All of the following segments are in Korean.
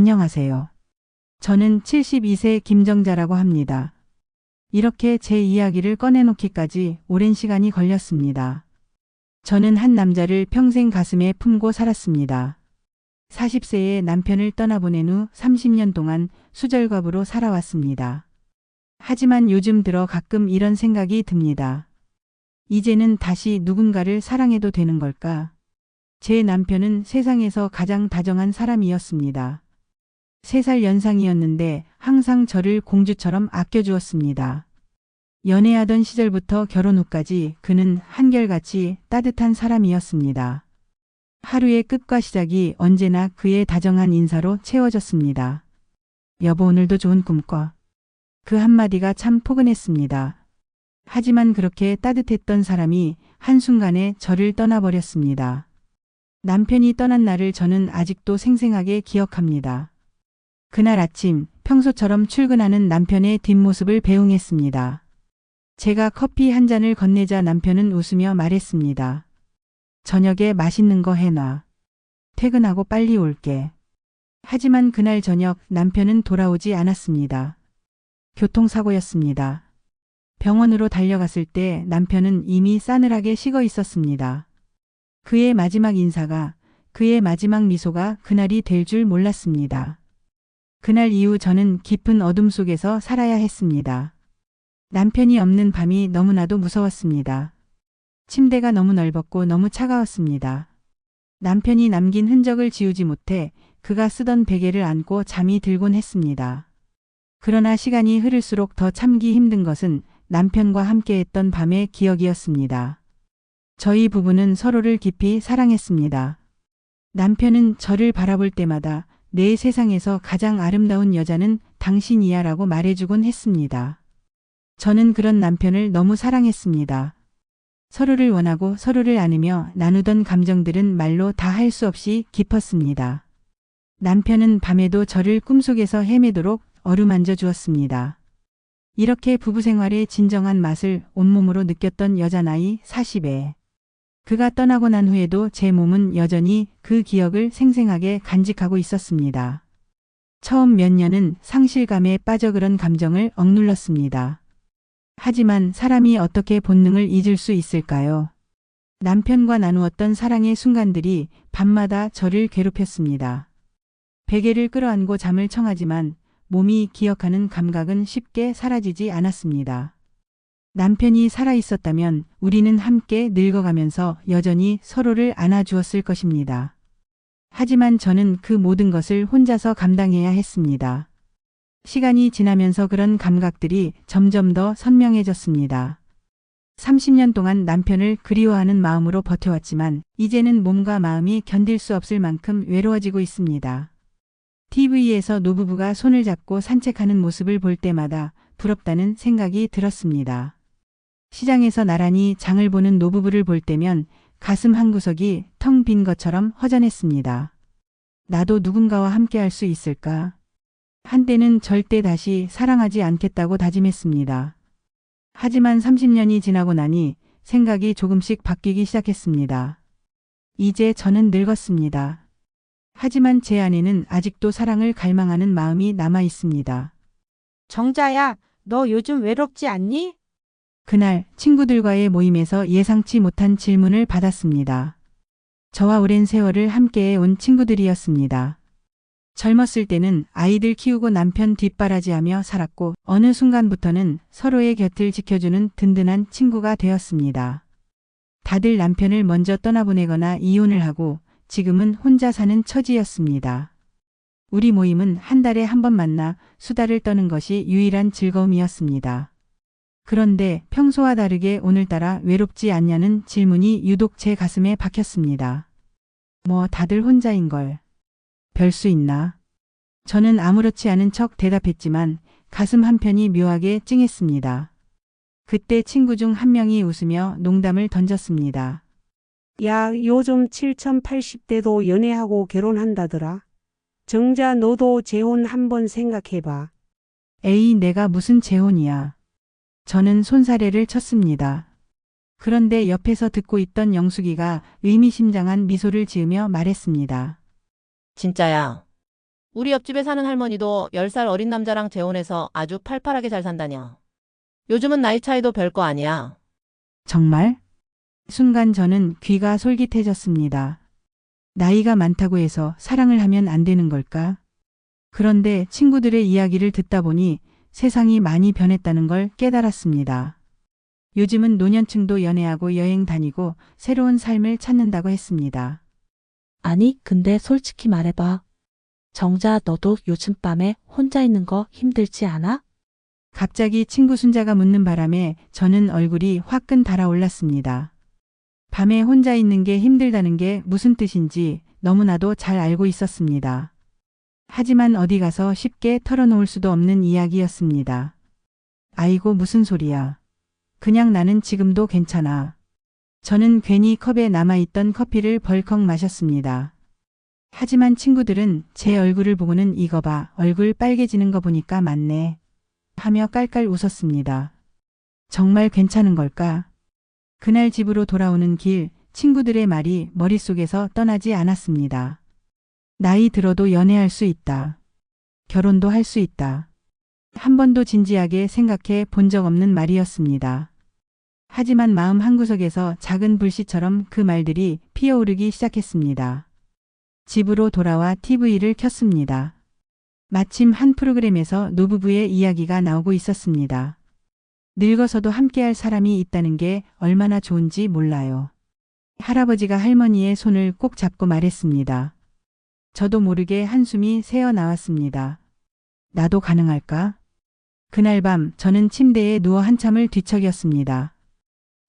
안녕하세요. 저는 72세 김정자라고 합니다. 이렇게 제 이야기를 꺼내놓기까지 오랜 시간이 걸렸습니다. 저는 한 남자를 평생 가슴에 품고 살았습니다. 40세에 남편을 떠나보낸 후 30년 동안 수절과부로 살아왔습니다. 하지만 요즘 들어 가끔 이런 생각이 듭니다. 이제는 다시 누군가를 사랑해도 되는 걸까? 제 남편은 세상에서 가장 다정한 사람이었습니다. 3살 연상이었는데 항상 저를 공주처럼 아껴주었습니다. 연애하던 시절부터 결혼 후까지 그는 한결같이 따뜻한 사람이었습니다. 하루의 끝과 시작이 언제나 그의 다정한 인사로 채워졌습니다. 여보, 오늘도 좋은 꿈 꿔. 그 한마디가 참 포근했습니다. 하지만 그렇게 따뜻했던 사람이 한순간에 저를 떠나버렸습니다. 남편이 떠난 날을 저는 아직도 생생하게 기억합니다. 그날 아침 평소처럼 출근하는 남편의 뒷모습을 배웅했습니다. 제가 커피 한 잔을 건네자 남편은 웃으며 말했습니다. 저녁에 맛있는 거 해놔. 퇴근하고 빨리 올게. 하지만 그날 저녁 남편은 돌아오지 않았습니다. 교통사고였습니다. 병원으로 달려갔을 때 남편은 이미 싸늘하게 식어 있었습니다. 그의 마지막 인사가, 그의 마지막 미소가 그날이 될 줄 몰랐습니다. 그날 이후 저는 깊은 어둠 속에서 살아야 했습니다. 남편이 없는 밤이 너무나도 무서웠습니다. 침대가 너무 넓었고 너무 차가웠습니다. 남편이 남긴 흔적을 지우지 못해 그가 쓰던 베개를 안고 잠이 들곤 했습니다. 그러나 시간이 흐를수록 더 참기 힘든 것은 남편과 함께했던 밤의 기억이었습니다. 저희 부부는 서로를 깊이 사랑했습니다. 남편은 저를 바라볼 때마다 내 세상에서 가장 아름다운 여자는 당신이야 라고 말해주곤 했습니다. 저는 그런 남편을 너무 사랑했습니다. 서로를 원하고 서로를 안으며 나누던 감정들은 말로 다 할 수 없이 깊었습니다. 남편은 밤에도 저를 꿈속에서 헤매도록 어루만져 주었습니다. 이렇게 부부 생활의 진정한 맛을 온몸으로 느꼈던 여자 나이 40에 그가 떠나고 난 후에도 제 몸은 여전히 그 기억을 생생하게 간직하고 있었습니다. 처음 몇 년은 상실감에 빠져 그런 감정을 억눌렀습니다. 하지만 사람이 어떻게 본능을 잊을 수 있을까요? 남편과 나누었던 사랑의 순간들이 밤마다 저를 괴롭혔습니다. 베개를 끌어안고 잠을 청하지만 몸이 기억하는 감각은 쉽게 사라지지 않았습니다. 남편이 살아있었다면 우리는 함께 늙어가면서 여전히 서로를 안아주었을 것입니다. 하지만 저는 그 모든 것을 혼자서 감당해야 했습니다. 시간이 지나면서 그런 감각들이 점점 더 선명해졌습니다. 30년 동안 남편을 그리워하는 마음으로 버텨왔지만 이제는 몸과 마음이 견딜 수 없을 만큼 외로워지고 있습니다. TV에서 노부부가 손을 잡고 산책하는 모습을 볼 때마다 부럽다는 생각이 들었습니다. 시장에서 나란히 장을 보는 노부부를 볼 때면 가슴 한구석이 텅 빈 것처럼 허전했습니다. 나도 누군가와 함께 할 수 있을까? 한때는 절대 다시 사랑하지 않겠다고 다짐했습니다. 하지만 30년이 지나고 나니 생각이 조금씩 바뀌기 시작했습니다. 이제 저는 늙었습니다. 하지만 제 안에는 아직도 사랑을 갈망하는 마음이 남아 있습니다. 정자야, 너 요즘 외롭지 않니? 그날 친구들과의 모임에서 예상치 못한 질문을 받았습니다. 저와 오랜 세월을 함께해 온 친구들이었습니다. 젊었을 때는 아이들 키우고 남편 뒷바라지하며 살았고 어느 순간부터는 서로의 곁을 지켜주는 든든한 친구가 되었습니다. 다들 남편을 먼저 떠나보내거나 이혼을 하고 지금은 혼자 사는 처지였습니다. 우리 모임은 한 달에 한 번 만나 수다를 떠는 것이 유일한 즐거움이었습니다. 그런데 평소와 다르게 오늘따라 외롭지 않냐는 질문이 유독 제 가슴에 박혔습니다. 뭐 다들 혼자인걸. 별 수 있나? 저는 아무렇지 않은 척 대답했지만 가슴 한편이 묘하게 찡했습니다. 그때 친구 중 한 명이 웃으며 농담을 던졌습니다. 야, 요즘 7080대도 연애하고 결혼한다더라. 정자, 너도 재혼 한번 생각해봐. 에이, 내가 무슨 재혼이야. 저는 손사래를 쳤습니다. 그런데 옆에서 듣고 있던 영숙이가 의미심장한 미소를 지으며 말했습니다. 진짜야. 우리 옆집에 사는 할머니도 10살 어린 남자랑 재혼해서 아주 팔팔하게 잘 산다냐. 요즘은 나이 차이도 별거 아니야. 정말? 순간 저는 귀가 솔깃해졌습니다. 나이가 많다고 해서 사랑을 하면 안 되는 걸까? 그런데 친구들의 이야기를 듣다 보니 세상이 많이 변했다는 걸 깨달았습니다. 요즘은 노년층도 연애하고 여행 다니고 새로운 삶을 찾는다고 했습니다. 아니, 근데 솔직히 말해봐. 정자, 너도 요즘 밤에 혼자 있는 거 힘들지 않아? 갑자기 친구 순자가 묻는 바람에 저는 얼굴이 화끈 달아올랐습니다. 밤에 혼자 있는 게 힘들다는 게 무슨 뜻인지 너무나도 잘 알고 있었습니다. 하지만 어디 가서 쉽게 털어놓을 수도 없는 이야기였습니다. 아이고, 무슨 소리야. 그냥 나는 지금도 괜찮아. 저는 괜히 컵에 남아있던 커피를 벌컥 마셨습니다. 하지만 친구들은 제 얼굴을 보고는 이거 봐, 얼굴 빨개지는 거 보니까 맞네. 하며 깔깔 웃었습니다. 정말 괜찮은 걸까? 그날 집으로 돌아오는 길, 친구들의 말이 머릿속에서 떠나지 않았습니다. 나이 들어도 연애할 수 있다. 결혼도 할 수 있다. 한 번도 진지하게 생각해 본 적 없는 말이었습니다. 하지만 마음 한구석에서 작은 불씨처럼 그 말들이 피어오르기 시작했습니다. 집으로 돌아와 TV를 켰습니다. 마침 한 프로그램에서 노부부의 이야기가 나오고 있었습니다. 늙어서도 함께할 사람이 있다는 게 얼마나 좋은지 몰라요. 할아버지가 할머니의 손을 꼭 잡고 말했습니다. 저도 모르게 한숨이 새어 나왔습니다. 나도 가능할까? 그날 밤 저는 침대에 누워 한참을 뒤척였습니다.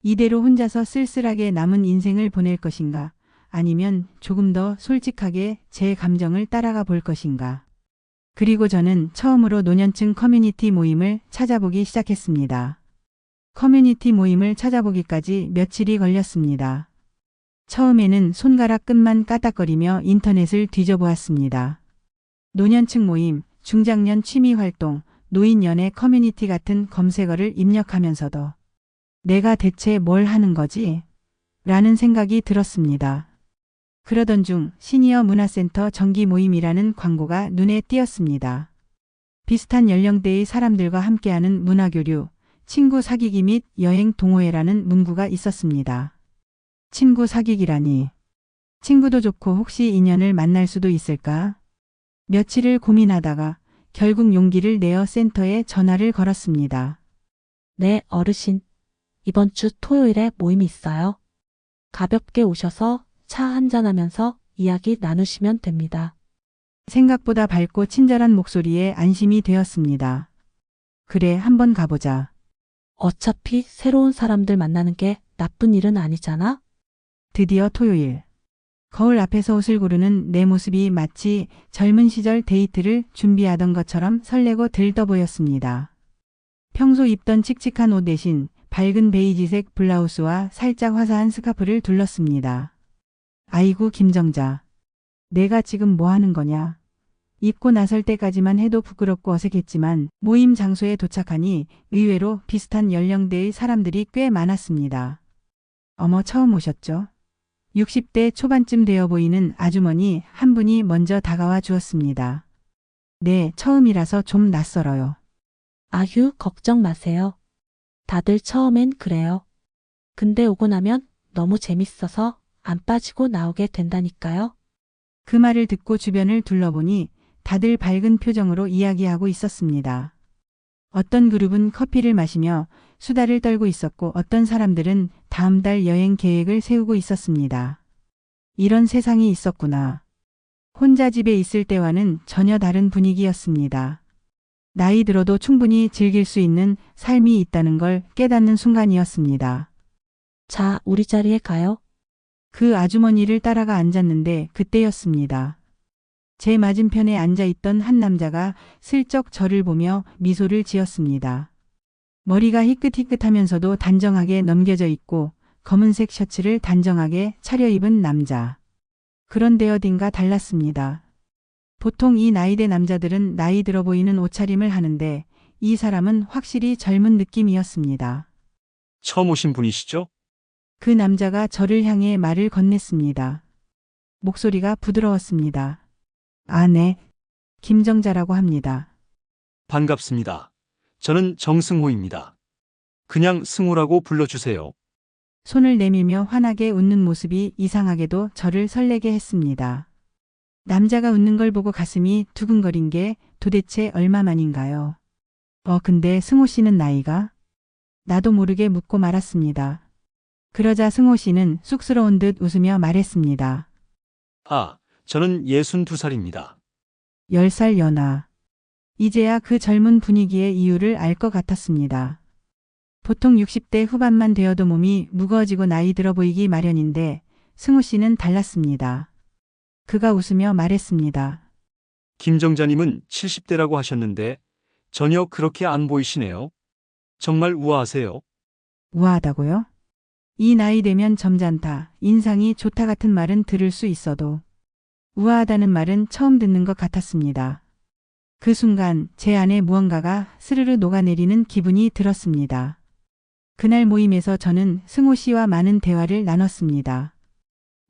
이대로 혼자서 쓸쓸하게 남은 인생을 보낼 것인가? 아니면 조금 더 솔직하게 제 감정을 따라가 볼 것인가? 그리고 저는 처음으로 노년층 커뮤니티 모임을 찾아보기 시작했습니다. 커뮤니티 모임을 찾아보기까지 며칠이 걸렸습니다. 처음에는 손가락 끝만 까딱거리며 인터넷을 뒤져보았습니다. 노년층 모임, 중장년 취미 활동, 노인 연애 커뮤니티 같은 검색어를 입력하면서도 내가 대체 뭘 하는 거지? 라는 생각이 들었습니다. 그러던 중 시니어 문화센터 정기 모임이라는 광고가 눈에 띄었습니다. 비슷한 연령대의 사람들과 함께하는 문화교류, 친구 사귀기 및 여행 동호회라는 문구가 있었습니다. 친구 사귀기라니. 친구도 좋고 혹시 인연을 만날 수도 있을까? 며칠을 고민하다가 결국 용기를 내어 센터에 전화를 걸었습니다. 네, 어르신. 이번 주 토요일에 모임이 있어요. 가볍게 오셔서 차 한잔하면서 이야기 나누시면 됩니다. 생각보다 밝고 친절한 목소리에 안심이 되었습니다. 그래, 한번 가보자. 어차피 새로운 사람들 만나는 게 나쁜 일은 아니잖아? 드디어 토요일. 거울 앞에서 옷을 고르는 내 모습이 마치 젊은 시절 데이트를 준비하던 것처럼 설레고 들떠 보였습니다. 평소 입던 칙칙한 옷 대신 밝은 베이지색 블라우스와 살짝 화사한 스카프를 둘렀습니다. 아이고, 김정자. 내가 지금 뭐 하는 거냐? 입고 나설 때까지만 해도 부끄럽고 어색했지만 모임 장소에 도착하니 의외로 비슷한 연령대의 사람들이 꽤 많았습니다. 어머, 처음 오셨죠? 60대 초반쯤 되어 보이는 아주머니 한 분이 먼저 다가와 주었습니다. 네, 처음이라서 좀 낯설어요. 아휴, 걱정 마세요. 다들 처음엔 그래요. 근데 오고 나면 너무 재밌어서 안 빠지고 나오게 된다니까요. 그 말을 듣고 주변을 둘러보니 다들 밝은 표정으로 이야기하고 있었습니다. 어떤 그룹은 커피를 마시며 수다를 떨고 있었고 어떤 사람들은 다음 달 여행 계획을 세우고 있었습니다. 이런 세상이 있었구나. 혼자 집에 있을 때와는 전혀 다른 분위기였습니다. 나이 들어도 충분히 즐길 수 있는 삶이 있다는 걸 깨닫는 순간이었습니다. 자, 우리 자리에 가요. 그 아주머니를 따라가 앉았는데 그때였습니다. 제 맞은편에 앉아있던 한 남자가 슬쩍 저를 보며 미소를 지었습니다. 머리가 희끗희끗하면서도 단정하게 넘겨져 있고 검은색 셔츠를 단정하게 차려입은 남자. 그런데 어딘가 달랐습니다. 보통 이 나이대 남자들은 나이 들어 보이는 옷차림을 하는데 이 사람은 확실히 젊은 느낌이었습니다. 처음 오신 분이시죠? 그 남자가 저를 향해 말을 건넸습니다. 목소리가 부드러웠습니다. 아, 네. 김정자라고 합니다. 반갑습니다. 저는 정승호입니다. 그냥 승호라고 불러주세요. 손을 내밀며 환하게 웃는 모습이 이상하게도 저를 설레게 했습니다. 남자가 웃는 걸 보고 가슴이 두근거린 게 도대체 얼마만인가요? 근데 승호 씨는 나이가? 나도 모르게 묻고 말았습니다. 그러자 승호 씨는 쑥스러운 듯 웃으며 말했습니다. 아, 저는 62살입니다. 10살 연하. 이제야 그 젊은 분위기의 이유를 알 것 같았습니다. 보통 60대 후반만 되어도 몸이 무거워지고 나이 들어 보이기 마련인데 승우 씨는 달랐습니다. 그가 웃으며 말했습니다. 김정자님은 70대라고 하셨는데 전혀 그렇게 안 보이시네요. 정말 우아하세요. 우아하다고요? 이 나이 되면 점잖다, 인상이 좋다 같은 말은 들을 수 있어도 우아하다는 말은 처음 듣는 것 같았습니다. 그 순간 제 안에 무언가가 스르르 녹아내리는 기분이 들었습니다. 그날 모임에서 저는 승호 씨와 많은 대화를 나눴습니다.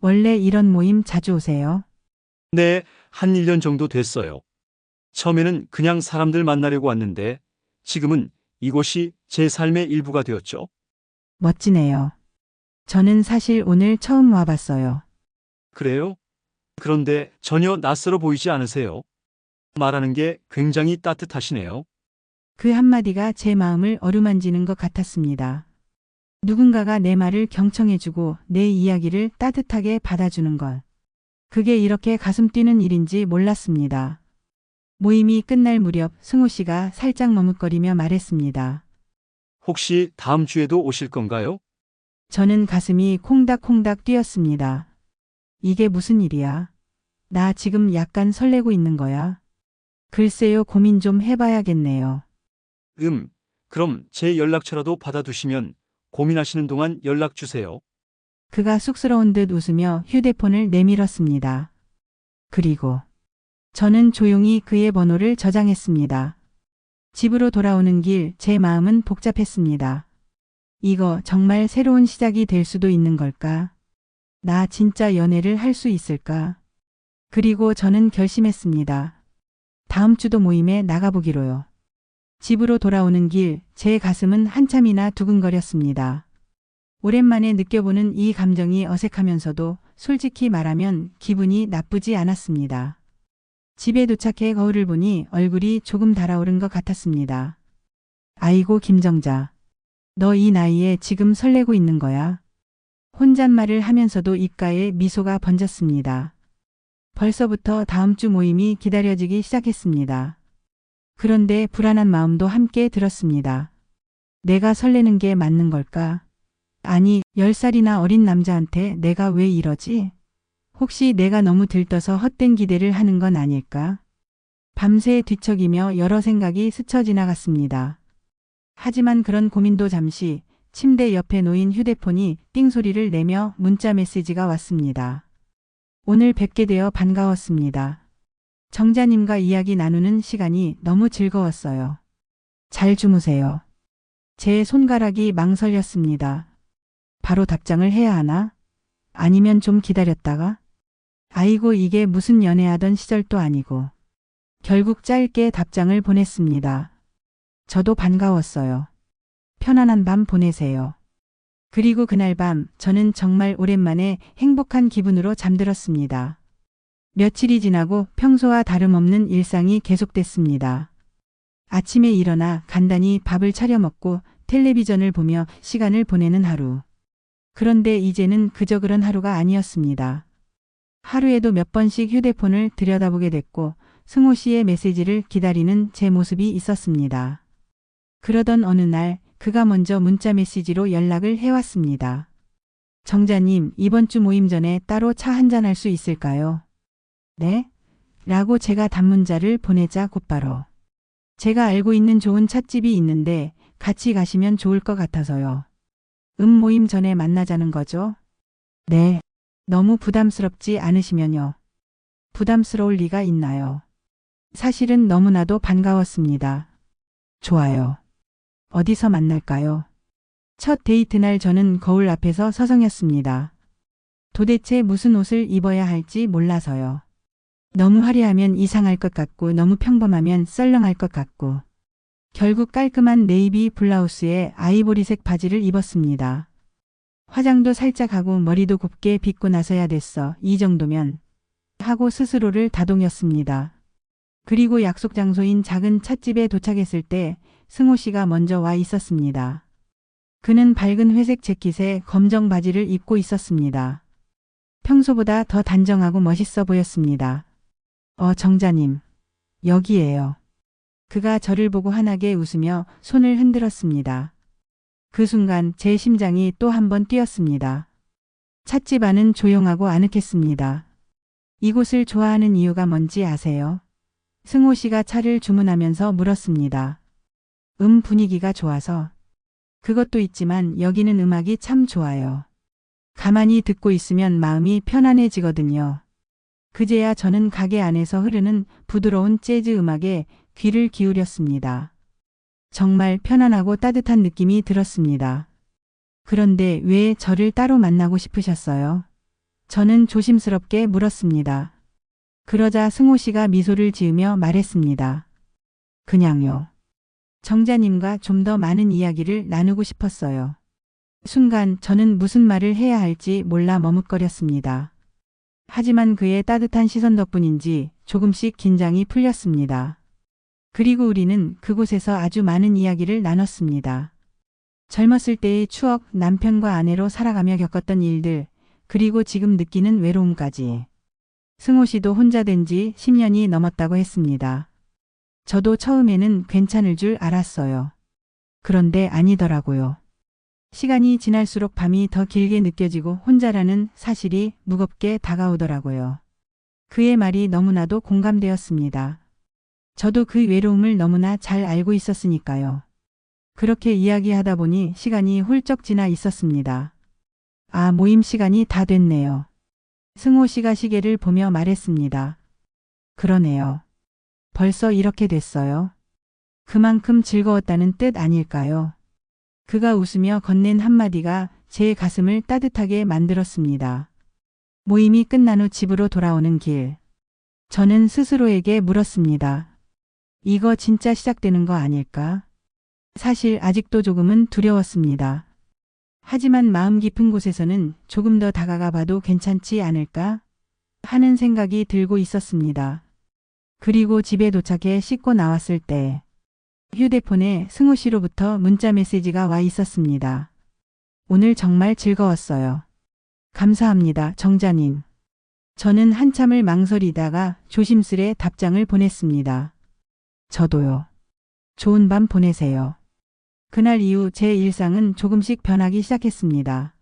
원래 이런 모임 자주 오세요? 네, 한 1년 정도 됐어요. 처음에는 그냥 사람들 만나려고 왔는데 지금은 이곳이 제 삶의 일부가 되었죠. 멋지네요. 저는 사실 오늘 처음 와봤어요. 그래요? 그런데 전혀 낯설어 보이지 않으세요? 말하는 게 굉장히 따뜻하시네요. 그 한마디가 제 마음을 어루만지는 것 같았습니다. 누군가가 내 말을 경청해주고 내 이야기를 따뜻하게 받아주는 것. 그게 이렇게 가슴 뛰는 일인지 몰랐습니다. 모임이 끝날 무렵 승호 씨가 살짝 머뭇거리며 말했습니다. 혹시 다음 주에도 오실 건가요? 저는 가슴이 콩닥콩닥 뛰었습니다. 이게 무슨 일이야? 나 지금 약간 설레고 있는 거야? 글쎄요, 고민 좀 해봐야겠네요. 그럼 제 연락처라도 받아두시면 고민하시는 동안 연락 주세요. 그가 쑥스러운 듯 웃으며 휴대폰을 내밀었습니다. 그리고 저는 조용히 그의 번호를 저장했습니다. 집으로 돌아오는 길 제 마음은 복잡했습니다. 이거 정말 새로운 시작이 될 수도 있는 걸까? 나 진짜 연애를 할 수 있을까? 그리고 저는 결심했습니다. 다음 주도 모임에 나가보기로요. 집으로 돌아오는 길 제 가슴은 한참이나 두근거렸습니다. 오랜만에 느껴보는 이 감정이 어색하면서도 솔직히 말하면 기분이 나쁘지 않았습니다. 집에 도착해 거울을 보니 얼굴이 조금 달아오른 것 같았습니다. 아이고 김정자. 너 이 나이에 지금 설레고 있는 거야? 혼잣말을 하면서도 입가에 미소가 번졌습니다. 벌써부터 다음 주 모임이 기다려지기 시작했습니다. 그런데 불안한 마음도 함께 들었습니다. 내가 설레는 게 맞는 걸까? 아니, 10살이나 어린 남자한테 내가 왜 이러지? 혹시 내가 너무 들떠서 헛된 기대를 하는 건 아닐까? 밤새 뒤척이며 여러 생각이 스쳐 지나갔습니다. 하지만 그런 고민도 잠시 침대 옆에 놓인 휴대폰이 띵 소리를 내며 문자 메시지가 왔습니다. 오늘 뵙게 되어 반가웠습니다. 정자님과 이야기 나누는 시간이 너무 즐거웠어요. 잘 주무세요. 제 손가락이 망설였습니다. 바로 답장을 해야 하나? 아니면 좀 기다렸다가? 아이고 이게 무슨 연애하던 시절도 아니고. 결국 짧게 답장을 보냈습니다. 저도 반가웠어요. 편안한 밤 보내세요. 그리고 그날 밤 저는 정말 오랜만에 행복한 기분으로 잠들었습니다. 며칠이 지나고 평소와 다름없는 일상이 계속됐습니다. 아침에 일어나 간단히 밥을 차려 먹고 텔레비전을 보며 시간을 보내는 하루. 그런데 이제는 그저 그런 하루가 아니었습니다. 하루에도 몇 번씩 휴대폰을 들여다보게 됐고 승호 씨의 메시지를 기다리는 제 모습이 있었습니다. 그러던 어느 날 그가 먼저 문자 메시지로 연락을 해왔습니다. 정자님, 이번 주 모임 전에 따로 차 한잔 할 수 있을까요? 네? 라고 제가 단문자를 보내자 곧바로. 제가 알고 있는 좋은 찻집이 있는데 같이 가시면 좋을 것 같아서요. 모임 전에 만나자는 거죠? 네. 너무 부담스럽지 않으시면요. 부담스러울 리가 있나요? 사실은 너무나도 반가웠습니다. 좋아요. 어디서 만날까요? 첫 데이트 날 저는 거울 앞에서 서성였습니다. 도대체 무슨 옷을 입어야 할지 몰라서요. 너무 화려하면 이상할 것 같고 너무 평범하면 썰렁할 것 같고. 결국 깔끔한 네이비 블라우스에 아이보리색 바지를 입었습니다. 화장도 살짝 하고 머리도 곱게 빗고 나서야 됐어. 이 정도면 하고 스스로를 다독였습니다. 그리고 약속 장소인 작은 찻집에 도착했을 때 승호 씨가 먼저 와 있었습니다. 그는 밝은 회색 재킷에 검정 바지를 입고 있었습니다. 평소보다 더 단정하고 멋있어 보였습니다. 정자님. 여기에요. 그가 저를 보고 환하게 웃으며 손을 흔들었습니다. 그 순간 제 심장이 또 한 번 뛰었습니다. 찻집 안은 조용하고 아늑했습니다. 이곳을 좋아하는 이유가 뭔지 아세요? 승호 씨가 차를 주문하면서 물었습니다. 분위기가 좋아서. 그것도 있지만 여기는 음악이 참 좋아요. 가만히 듣고 있으면 마음이 편안해지거든요. 그제야 저는 가게 안에서 흐르는 부드러운 재즈 음악에 귀를 기울였습니다. 정말 편안하고 따뜻한 느낌이 들었습니다. 그런데 왜 저를 따로 만나고 싶으셨어요? 저는 조심스럽게 물었습니다. 그러자 승호 씨가 미소를 지으며 말했습니다. 그냥요. 정자님과 좀 더 많은 이야기를 나누고 싶었어요. 순간 저는 무슨 말을 해야 할지 몰라 머뭇거렸습니다. 하지만 그의 따뜻한 시선 덕분인지 조금씩 긴장이 풀렸습니다. 그리고 우리는 그곳에서 아주 많은 이야기를 나눴습니다. 젊었을 때의 추억, 남편과 아내로 살아가며 겪었던 일들, 그리고 지금 느끼는 외로움까지. 승호 씨도 혼자 된 지 10년이 넘었다고 했습니다. 저도 처음에는 괜찮을 줄 알았어요. 그런데 아니더라고요. 시간이 지날수록 밤이 더 길게 느껴지고 혼자라는 사실이 무겁게 다가오더라고요. 그의 말이 너무나도 공감되었습니다. 저도 그 외로움을 너무나 잘 알고 있었으니까요. 그렇게 이야기하다 보니 시간이 훌쩍 지나 있었습니다. 모임 시간이 다 됐네요. 승호 씨가 시계를 보며 말했습니다. 그러네요. 벌써 이렇게 됐어요. 그만큼 즐거웠다는 뜻 아닐까요? 그가 웃으며 건넨 한마디가 제 가슴을 따뜻하게 만들었습니다. 모임이 끝난 후 집으로 돌아오는 길. 저는 스스로에게 물었습니다. 이거 진짜 시작되는 거 아닐까? 사실 아직도 조금은 두려웠습니다. 하지만 마음 깊은 곳에서는 조금 더 다가가 봐도 괜찮지 않을까? 하는 생각이 들고 있었습니다. 그리고 집에 도착해 씻고 나왔을 때 휴대폰에 승호 씨로부터 문자 메시지가 와 있었습니다. 오늘 정말 즐거웠어요. 감사합니다, 정자님. 저는 한참을 망설이다가 조심스레 답장을 보냈습니다. 저도요. 좋은 밤 보내세요. 그날 이후 제 일상은 조금씩 변하기 시작했습니다.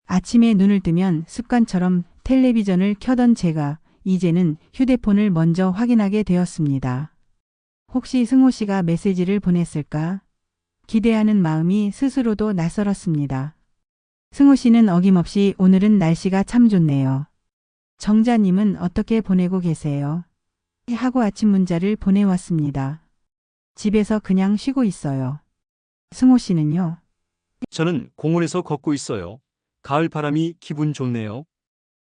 아침에 눈을 뜨면 습관처럼 텔레비전을 켜던 제가 이제는 휴대폰을 먼저 확인하게 되었습니다. 혹시 승호 씨가 메시지를 보냈을까? 기대하는 마음이 스스로도 낯설었습니다. 승호 씨는 어김없이 오늘은 날씨가 참 좋네요. 정자님은 어떻게 보내고 계세요? 하고 아침 문자를 보내왔습니다. 집에서 그냥 쉬고 있어요. 승호 씨는요? 저는 공원에서 걷고 있어요. 가을 바람이 기분 좋네요.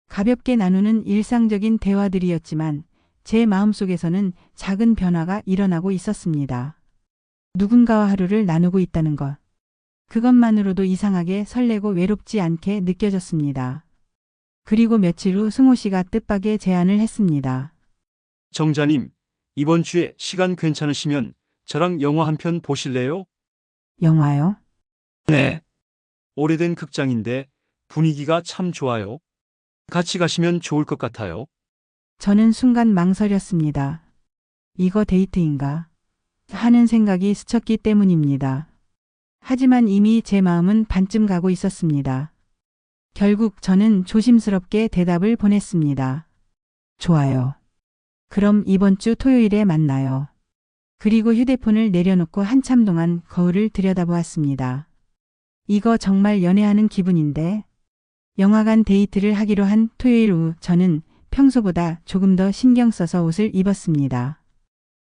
가볍게 나누는 일상적인 대화들이었지만 제 마음속에서는 작은 변화가 일어나고 있었습니다. 누군가와 하루를 나누고 있다는 것. 그것만으로도 이상하게 설레고 외롭지 않게 느껴졌습니다. 그리고 며칠 후 승호 씨가 뜻밖의 제안을 했습니다. 정자님, 이번 주에 시간 괜찮으시면 저랑 영화 한 편 보실래요? 영화요? 네. 오래된 극장인데 분위기가 참 좋아요. 같이 가시면 좋을 것 같아요. 저는 순간 망설였습니다. 이거 데이트인가? 하는 생각이 스쳤기 때문입니다. 하지만 이미 제 마음은 반쯤 가고 있었습니다. 결국 저는 조심스럽게 대답을 보냈습니다. 좋아요. 그럼 이번 주 토요일에 만나요. 그리고 휴대폰을 내려놓고 한참 동안 거울을 들여다보았습니다. 이거 정말 연애하는 기분인데? 영화관 데이트를 하기로 한 토요일 오후 저는 평소보다 조금 더 신경 써서 옷을 입었습니다.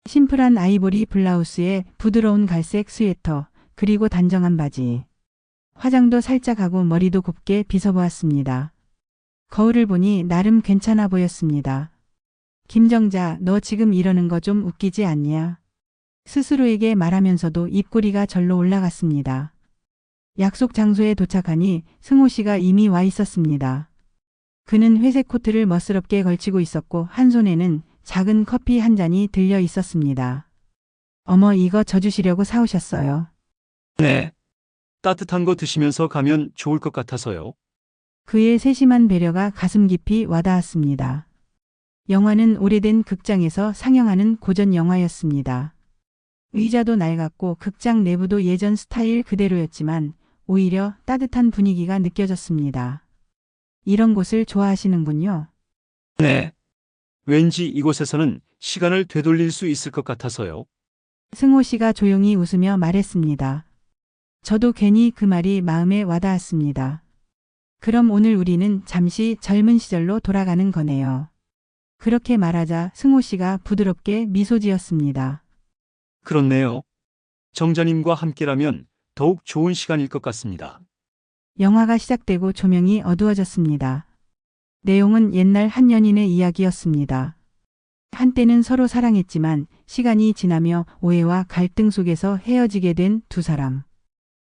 심플한 아이보리 블라우스에 부드러운 갈색 스웨터, 그리고 단정한 바지. 화장도 살짝 하고 머리도 곱게 빗어보았습니다. 거울을 보니 나름 괜찮아 보였습니다. 김정자, 너 지금 이러는 거 좀 웃기지 않냐? 스스로에게 말하면서도 입꼬리가 절로 올라갔습니다. 약속 장소에 도착하니 승호 씨가 이미 와 있었습니다. 그는 회색 코트를 멋스럽게 걸치고 있었고 한 손에는 작은 커피 한 잔이 들려 있었습니다. 어머, 이거 저 주시려고 사오셨어요. 네. 따뜻한 거 드시면서 가면 좋을 것 같아서요. 그의 세심한 배려가 가슴 깊이 와닿았습니다. 영화는 오래된 극장에서 상영하는 고전 영화였습니다. 의자도 낡았고 극장 내부도 예전 스타일 그대로였지만 오히려 따뜻한 분위기가 느껴졌습니다. 이런 곳을 좋아하시는군요. 네. 왠지 이곳에서는 시간을 되돌릴 수 있을 것 같아서요. 승호 씨가 조용히 웃으며 말했습니다. 저도 괜히 그 말이 마음에 와닿았습니다. 그럼 오늘 우리는 잠시 젊은 시절로 돌아가는 거네요. 그렇게 말하자 승호 씨가 부드럽게 미소 지었습니다. 그렇네요. 정자님과 함께라면 더욱 좋은 시간일 것 같습니다. 영화가 시작되고 조명이 어두워졌습니다. 내용은 옛날 한 연인의 이야기였습니다. 한때는 서로 사랑했지만 시간이 지나며 오해와 갈등 속에서 헤어지게 된 두 사람.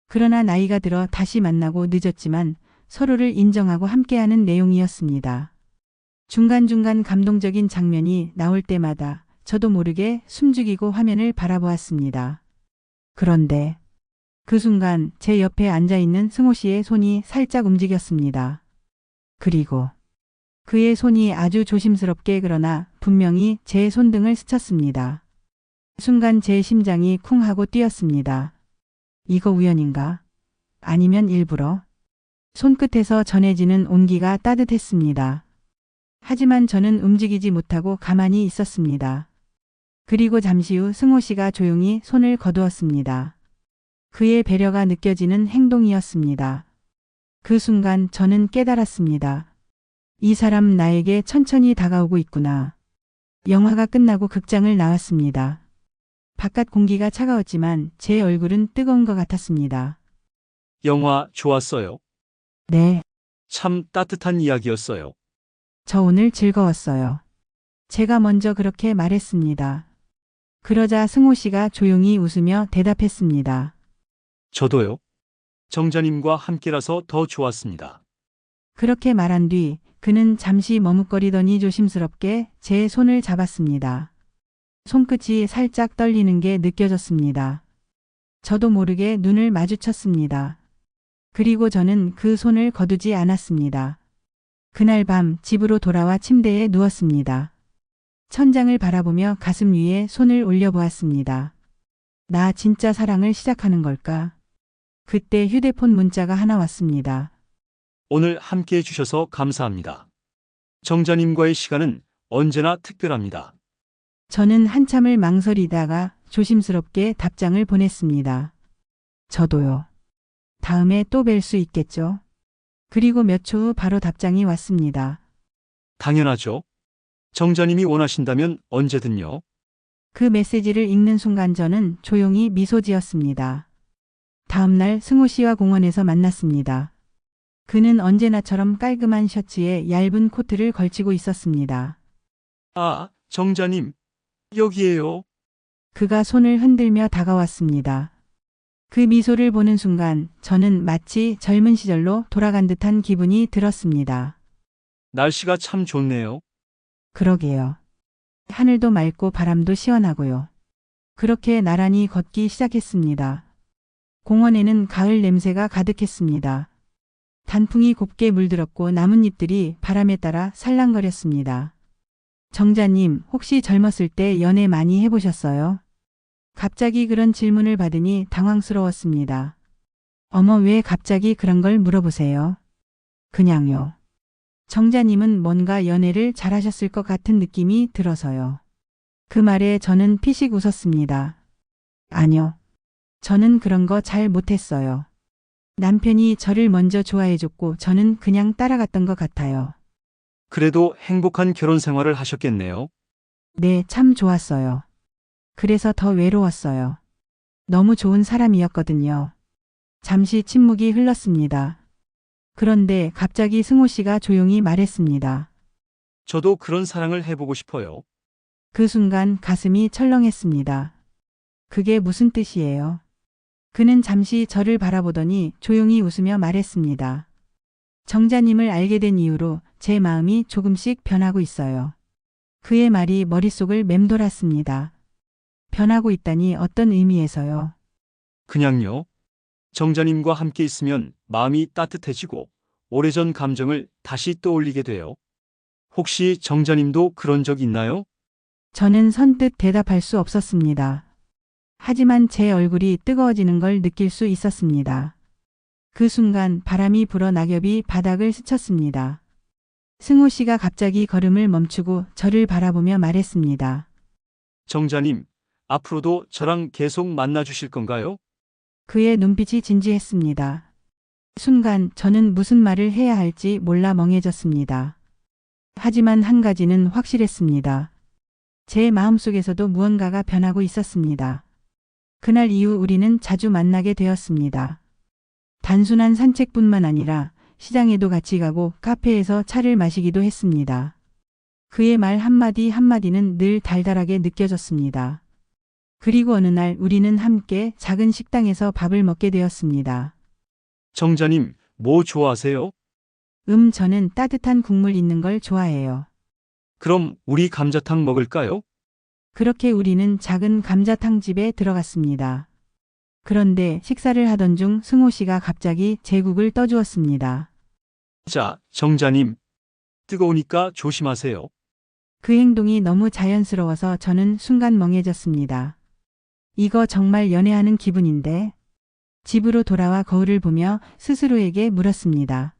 그러나 나이가 들어 다시 만나고 늦었지만 서로를 인정하고 함께하는 내용이었습니다. 중간중간 감동적인 장면이 나올 때마다 저도 모르게 숨죽이고 화면을 바라보았습니다. 그런데 그 순간 제 옆에 앉아있는 승호 씨의 손이 살짝 움직였습니다. 그리고 그의 손이 아주 조심스럽게 그러나 분명히 제 손등을 스쳤습니다. 순간 제 심장이 쿵 하고 뛰었습니다. 이거 우연인가? 아니면 일부러? 손끝에서 전해지는 온기가 따뜻했습니다. 하지만 저는 움직이지 못하고 가만히 있었습니다. 그리고 잠시 후 승호 씨가 조용히 손을 거두었습니다. 그의 배려가 느껴지는 행동이었습니다. 그 순간 저는 깨달았습니다. 이 사람 나에게 천천히 다가오고 있구나. 영화가 끝나고 극장을 나왔습니다. 바깥 공기가 차가웠지만 제 얼굴은 뜨거운 것 같았습니다. 영화 좋았어요. 네, 참 따뜻한 이야기였어요. 저 오늘 즐거웠어요. 제가 먼저 그렇게 말했습니다. 그러자 승호 씨가 조용히 웃으며 대답했습니다. 저도요. 정자님과 함께라서 더 좋았습니다. 그렇게 말한 뒤 그는 잠시 머뭇거리더니 조심스럽게 제 손을 잡았습니다. 손끝이 살짝 떨리는 게 느껴졌습니다. 저도 모르게 눈을 마주쳤습니다. 그리고 저는 그 손을 거두지 않았습니다. 그날 밤 집으로 돌아와 침대에 누웠습니다. 천장을 바라보며 가슴 위에 손을 올려보았습니다. 나 진짜 사랑을 시작하는 걸까? 그때 휴대폰 문자가 하나 왔습니다. 오늘 함께 해주셔서 감사합니다. 정자님과의 시간은 언제나 특별합니다. 저는 한참을 망설이다가 조심스럽게 답장을 보냈습니다. 저도요. 다음에 또 뵐 수 있겠죠? 그리고 몇 초 후 바로 답장이 왔습니다. 당연하죠. 정자님이 원하신다면 언제든요. 그 메시지를 읽는 순간 저는 조용히 미소 지었습니다. 다음 날 승호 씨와 공원에서 만났습니다. 그는 언제나처럼 깔끔한 셔츠에 얇은 코트를 걸치고 있었습니다. 아, 정자님. 여기에요. 그가 손을 흔들며 다가왔습니다. 그 미소를 보는 순간 저는 마치 젊은 시절로 돌아간 듯한 기분이 들었습니다. 날씨가 참 좋네요. 그러게요. 하늘도 맑고 바람도 시원하고요. 그렇게 나란히 걷기 시작했습니다. 공원에는 가을 냄새가 가득했습니다. 단풍이 곱게 물들었고 나뭇잎들이 바람에 따라 살랑거렸습니다. 정자님, 혹시 젊었을 때 연애 많이 해보셨어요? 갑자기 그런 질문을 받으니 당황스러웠습니다. 어머, 왜 갑자기 그런 걸 물어보세요? 그냥요. 정자님은 뭔가 연애를 잘하셨을 것 같은 느낌이 들어서요. 그 말에 저는 피식 웃었습니다. 아니요. 저는 그런 거 잘 못했어요. 남편이 저를 먼저 좋아해줬고 저는 그냥 따라갔던 것 같아요. 그래도 행복한 결혼 생활을 하셨겠네요. 네, 참 좋았어요. 그래서 더 외로웠어요. 너무 좋은 사람이었거든요. 잠시 침묵이 흘렀습니다. 그런데 갑자기 승호 씨가 조용히 말했습니다. 저도 그런 사랑을 해보고 싶어요. 그 순간 가슴이 철렁했습니다. 그게 무슨 뜻이에요? 그는 잠시 저를 바라보더니 조용히 웃으며 말했습니다. 정자님을 알게 된 이후로 제 마음이 조금씩 변하고 있어요. 그의 말이 머릿속을 맴돌았습니다. 변하고 있다니 어떤 의미에서요? 그냥요. 정자님과 함께 있으면 마음이 따뜻해지고 오래전 감정을 다시 떠올리게 돼요. 혹시 정자님도 그런 적 있나요? 저는 선뜻 대답할 수 없었습니다. 하지만 제 얼굴이 뜨거워지는 걸 느낄 수 있었습니다. 그 순간 바람이 불어 낙엽이 바닥을 스쳤습니다. 승호 씨가 갑자기 걸음을 멈추고 저를 바라보며 말했습니다. 정자님, 앞으로도 저랑 계속 만나 주실 건가요? 그의 눈빛이 진지했습니다. 순간 저는 무슨 말을 해야 할지 몰라 멍해졌습니다. 하지만 한 가지는 확실했습니다. 제 마음속에서도 무언가가 변하고 있었습니다. 그날 이후 우리는 자주 만나게 되었습니다. 단순한 산책뿐만 아니라 시장에도 같이 가고 카페에서 차를 마시기도 했습니다. 그의 말 한마디 한마디는 늘 달달하게 느껴졌습니다. 그리고 어느 날 우리는 함께 작은 식당에서 밥을 먹게 되었습니다. 정자님, 뭐 좋아하세요? 저는 따뜻한 국물 있는 걸 좋아해요. 그럼 우리 감자탕 먹을까요? 그렇게 우리는 작은 감자탕집에 들어갔습니다. 그런데 식사를 하던 중 승호 씨가 갑자기 제국을 떠주었습니다. 자, 정자님. 뜨거우니까 조심하세요. 그 행동이 너무 자연스러워서 저는 순간 멍해졌습니다. 이거 정말 연애하는 기분인데? 집으로 돌아와 거울을 보며 스스로에게 물었습니다.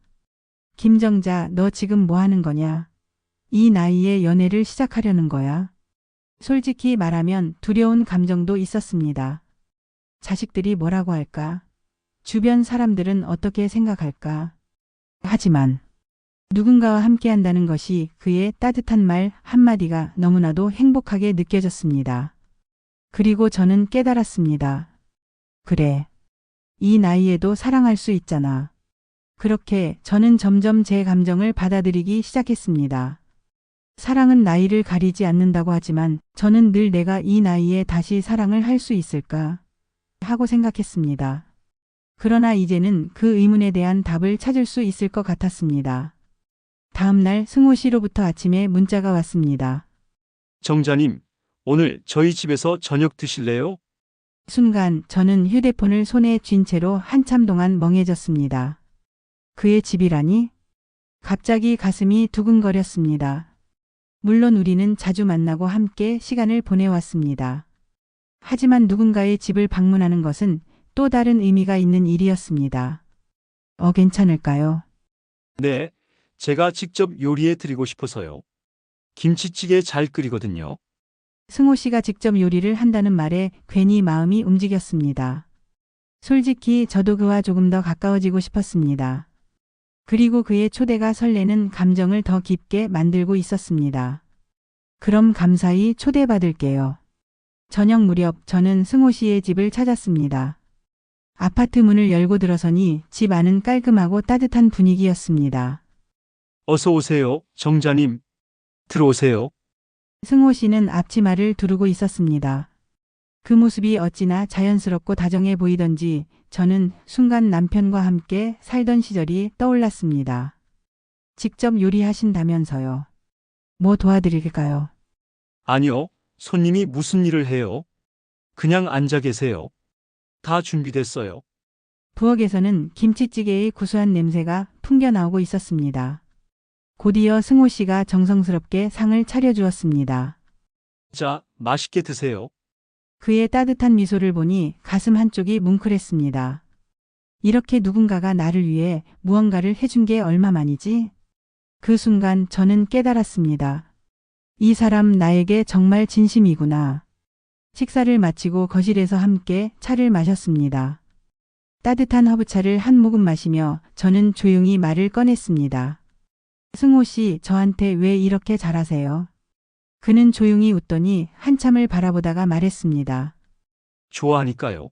김정자, 너 지금 뭐 하는 거냐? 이 나이에 연애를 시작하려는 거야? 솔직히 말하면 두려운 감정도 있었습니다. 자식들이 뭐라고 할까? 주변 사람들은 어떻게 생각할까? 하지만 누군가와 함께 한다는 것이 그의 따뜻한 말 한마디가 너무나도 행복하게 느껴졌습니다. 그리고 저는 깨달았습니다. 그래. 이 나이에도 사랑할 수 있잖아. 그렇게 저는 점점 제 감정을 받아들이기 시작했습니다. 사랑은 나이를 가리지 않는다고 하지만 저는 늘 내가 이 나이에 다시 사랑을 할 수 있을까 하고 생각했습니다. 그러나 이제는 그 의문에 대한 답을 찾을 수 있을 것 같았습니다. 다음 날 승호 씨로부터 아침에 문자가 왔습니다. 정자님, 오늘 저희 집에서 저녁 드실래요? 순간 저는 휴대폰을 손에 쥔 채로 한참 동안 멍해졌습니다. 그의 집이라니? 갑자기 가슴이 두근거렸습니다. 물론 우리는 자주 만나고 함께 시간을 보내왔습니다. 하지만 누군가의 집을 방문하는 것은 또 다른 의미가 있는 일이었습니다. 괜찮을까요? 네, 제가 직접 요리해 드리고 싶어서요. 김치찌개 잘 끓이거든요. 승호 씨가 직접 요리를 한다는 말에 괜히 마음이 움직였습니다. 솔직히 저도 그와 조금 더 가까워지고 싶었습니다. 그리고 그의 초대가 설레는 감정을 더 깊게 만들고 있었습니다. 그럼 감사히 초대받을게요. 저녁 무렵 저는 승호 씨의 집을 찾았습니다. 아파트 문을 열고 들어서니 집 안은 깔끔하고 따뜻한 분위기였습니다. 어서 오세요, 정자님. 들어오세요. 승호 씨는 앞치마를 두르고 있었습니다. 그 모습이 어찌나 자연스럽고 다정해 보이던지 저는 순간 남편과 함께 살던 시절이 떠올랐습니다. 직접 요리하신다면서요. 뭐 도와드릴까요? 아니요, 손님이 무슨 일을 해요? 그냥 앉아 계세요. 다 준비됐어요. 부엌에서는 김치찌개의 구수한 냄새가 풍겨 나오고 있었습니다. 곧이어 승호 씨가 정성스럽게 상을 차려주었습니다. 자, 맛있게 드세요. 그의 따뜻한 미소를 보니 가슴 한쪽이 뭉클했습니다. 이렇게 누군가가 나를 위해 무언가를 해준 게 얼마만이지? 그 순간 저는 깨달았습니다. 이 사람 나에게 정말 진심이구나. 식사를 마치고 거실에서 함께 차를 마셨습니다. 따뜻한 허브차를 한 모금 마시며 저는 조용히 말을 꺼냈습니다. 승호 씨, 저한테 왜 이렇게 잘하세요? 그는 조용히 웃더니 한참을 바라보다가 말했습니다. 좋아하니까요.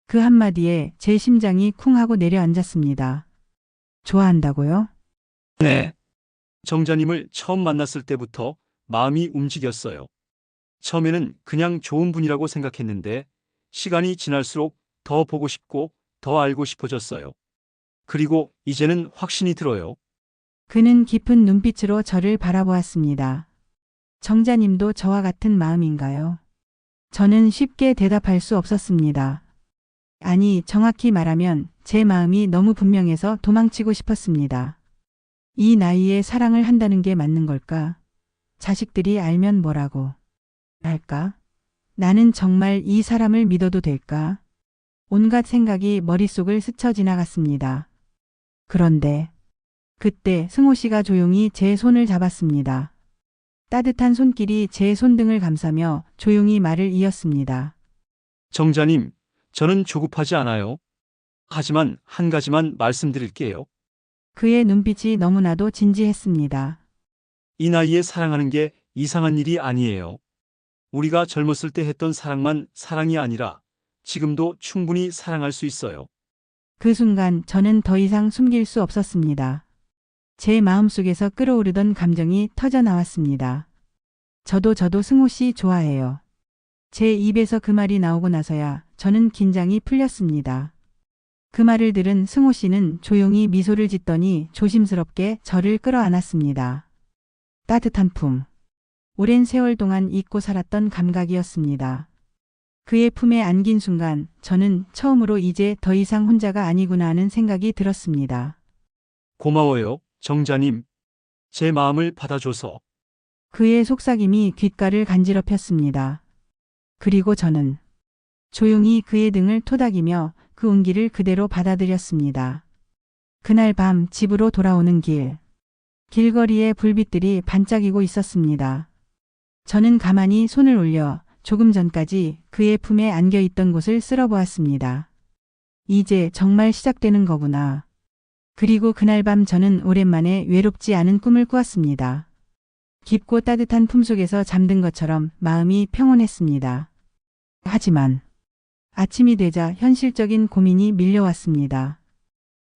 그 한마디에 제 심장이 쿵 하고 내려앉았습니다. 좋아한다고요? 네. 정자님을 처음 만났을 때부터 마음이 움직였어요. 처음에는 그냥 좋은 분이라고 생각했는데 시간이 지날수록 더 보고 싶고 더 알고 싶어졌어요. 그리고 이제는 확신이 들어요. 그는 깊은 눈빛으로 저를 바라보았습니다. 정자님도 저와 같은 마음인가요? 저는 쉽게 대답할 수 없었습니다. 아니, 정확히 말하면 제 마음이 너무 분명해서 도망치고 싶었습니다. 이 나이에 사랑을 한다는 게 맞는 걸까? 자식들이 알면 뭐라고 할까? 나는 정말 이 사람을 믿어도 될까? 온갖 생각이 머릿속을 스쳐 지나갔습니다. 그런데 그때 승호 씨가 조용히 제 손을 잡았습니다. 따뜻한 손길이 제 손등을 감싸며 조용히 말을 이었습니다. 정자님, 저는 조급하지 않아요. 하지만 한 가지만 말씀드릴게요. 그의 눈빛이 너무나도 진지했습니다. 이 나이에 사랑하는 게 이상한 일이 아니에요. 우리가 젊었을 때 했던 사랑만 사랑이 아니라 지금도 충분히 사랑할 수 있어요. 그 순간 저는 더 이상 숨길 수 없었습니다. 제 마음속에서 끓어오르던 감정이 터져 나왔습니다. 저도 승호 씨 좋아해요. 제 입에서 그 말이 나오고 나서야 저는 긴장이 풀렸습니다. 그 말을 들은 승호 씨는 조용히 미소를 짓더니 조심스럽게 저를 끌어안았습니다. 따뜻한 품. 오랜 세월 동안 잊고 살았던 감각이었습니다. 그의 품에 안긴 순간 저는 처음으로 이제 더 이상 혼자가 아니구나 하는 생각이 들었습니다. 고마워요, 정자님. 제 마음을 받아줘서. 그의 속삭임이 귓가를 간지럽혔습니다. 그리고 저는 조용히 그의 등을 토닥이며 그 온기를 그대로 받아들였습니다. 그날 밤 집으로 돌아오는 길. 길거리에 불빛들이 반짝이고 있었습니다. 저는 가만히 손을 올려 조금 전까지 그의 품에 안겨 있던 곳을 쓸어보았습니다. 이제 정말 시작되는 거구나. 그리고 그날 밤 저는 오랜만에 외롭지 않은 꿈을 꾸었습니다. 깊고 따뜻한 품속에서 잠든 것처럼 마음이 평온했습니다. 하지만 아침이 되자 현실적인 고민이 밀려왔습니다.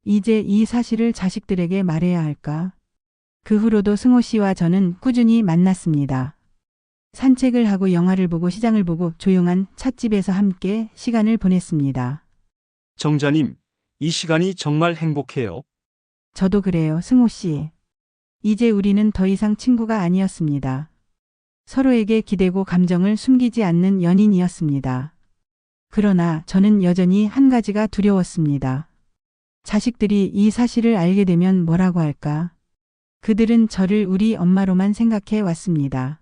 이제 이 사실을 자식들에게 말해야 할까? 그 후로도 승호 씨와 저는 꾸준히 만났습니다. 산책을 하고 영화를 보고 시장을 보고 조용한 찻집에서 함께 시간을 보냈습니다. 정자님, 이 시간이 정말 행복해요. 저도 그래요, 승호 씨. 이제 우리는 더 이상 친구가 아니었습니다. 서로에게 기대고 감정을 숨기지 않는 연인이었습니다. 그러나 저는 여전히 한 가지가 두려웠습니다. 자식들이 이 사실을 알게 되면 뭐라고 할까? 그들은 저를 우리 엄마로만 생각해 왔습니다.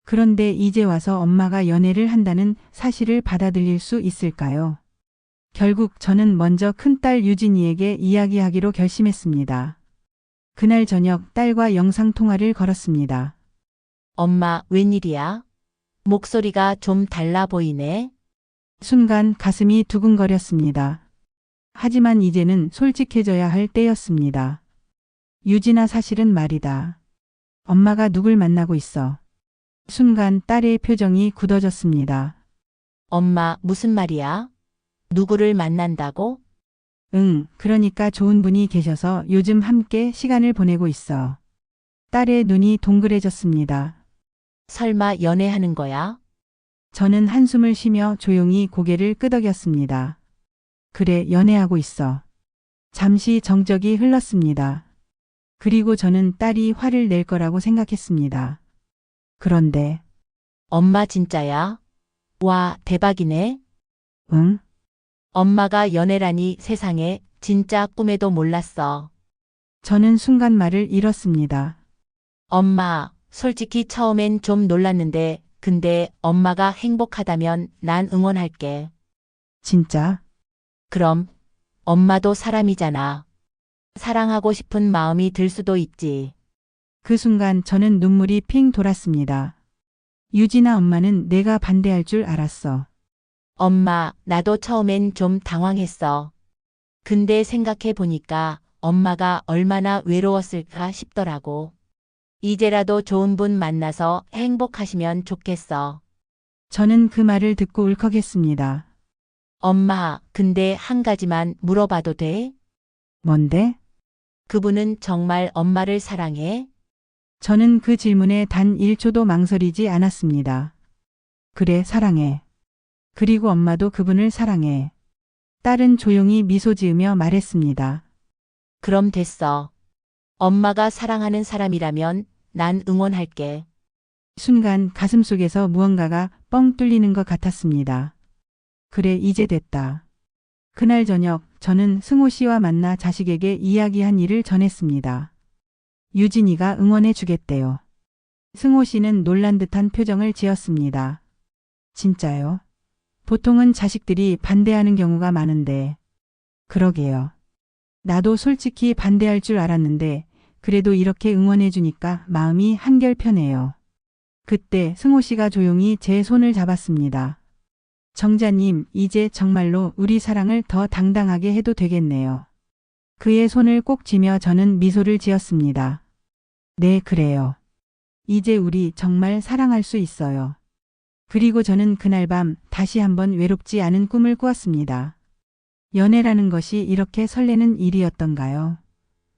그런데 이제 와서 엄마가 연애를 한다는 사실을 받아들일 수 있을까요? 결국 저는 먼저 큰딸 유진이에게 이야기하기로 결심했습니다. 그날 저녁 딸과 영상통화를 걸었습니다. 엄마, 웬일이야? 목소리가 좀 달라 보이네. 순간 가슴이 두근거렸습니다. 하지만 이제는 솔직해져야 할 때였습니다. 유진아, 사실은 말이다. 엄마가 누굴 만나고 있어. 순간 딸의 표정이 굳어졌습니다. 엄마, 무슨 말이야? 누구를 만난다고? 응, 그러니까 좋은 분이 계셔서 요즘 함께 시간을 보내고 있어. 딸의 눈이 동그래졌습니다. 설마 연애하는 거야? 저는 한숨을 쉬며 조용히 고개를 끄덕였습니다. 그래, 연애하고 있어. 잠시 정적이 흘렀습니다. 그리고 저는 딸이 화를 낼 거라고 생각했습니다. 그런데, 엄마 진짜야? 와, 대박이네. 응? 엄마가 연애라니 세상에 진짜 꿈에도 몰랐어. 저는 순간 말을 잃었습니다. 엄마, 솔직히 처음엔 좀 놀랐는데, 근데 엄마가 행복하다면 난 응원할게. 진짜? 그럼, 엄마도 사람이잖아. 사랑하고 싶은 마음이 들 수도 있지. 그 순간 저는 눈물이 핑 돌았습니다. 유진아, 엄마는 내가 반대할 줄 알았어. 엄마, 나도 처음엔 좀 당황했어. 근데 생각해 보니까 엄마가 얼마나 외로웠을까 싶더라고. 이제라도 좋은 분 만나서 행복하시면 좋겠어. 저는 그 말을 듣고 울컥했습니다. 엄마, 근데 한 가지만 물어봐도 돼? 뭔데? 그분은 정말 엄마를 사랑해? 저는 그 질문에 단 1초도 망설이지 않았습니다. 그래, 사랑해. 그리고 엄마도 그분을 사랑해. 딸은 조용히 미소 지으며 말했습니다. 그럼 됐어. 엄마가 사랑하는 사람이라면 난 응원할게. 순간 가슴속에서 무언가가 뻥 뚫리는 것 같았습니다. 그래, 이제 됐다. 그날 저녁 저는 승호 씨와 만나 자식에게 이야기한 일을 전했습니다. 유진이가 응원해 주겠대요. 승호 씨는 놀란 듯한 표정을 지었습니다. 진짜요? 보통은 자식들이 반대하는 경우가 많은데. 그러게요. 나도 솔직히 반대할 줄 알았는데 그래도 이렇게 응원해 주니까 마음이 한결 편해요. 그때 승호 씨가 조용히 제 손을 잡았습니다. 정자님, 이제 정말로 우리 사랑을 더 당당하게 해도 되겠네요. 그의 손을 꼭 쥐며 저는 미소를 지었습니다. 네, 그래요. 이제 우리 정말 사랑할 수 있어요. 그리고 저는 그날 밤 다시 한번 외롭지 않은 꿈을 꾸었습니다. 연애라는 것이 이렇게 설레는 일이었던가요?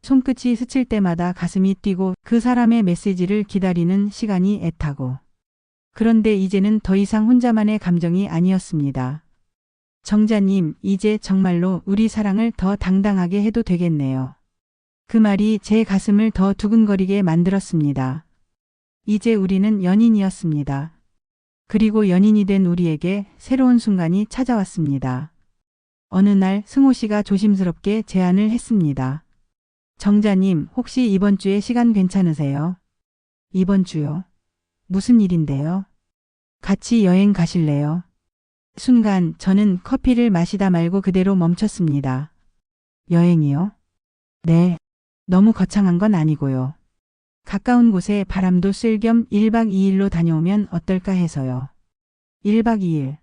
손끝이 스칠 때마다 가슴이 뛰고 그 사람의 메시지를 기다리는 시간이 애타고. 그런데 이제는 더 이상 혼자만의 감정이 아니었습니다. 정자님, 이제 정말로 우리 사랑을 더 당당하게 해도 되겠네요. 그 말이 제 가슴을 더 두근거리게 만들었습니다. 이제 우리는 연인이었습니다. 그리고 연인이 된 우리에게 새로운 순간이 찾아왔습니다. 어느 날 승호 씨가 조심스럽게 제안을 했습니다. 정자님, 혹시 이번 주에 시간 괜찮으세요? 이번 주요? 무슨 일인데요? 같이 여행 가실래요? 순간 저는 커피를 마시다 말고 그대로 멈췄습니다. 여행이요? 네. 너무 거창한 건 아니고요. 가까운 곳에 바람도 쐴 겸 1박 2일로 다녀오면 어떨까 해서요. 1박 2일.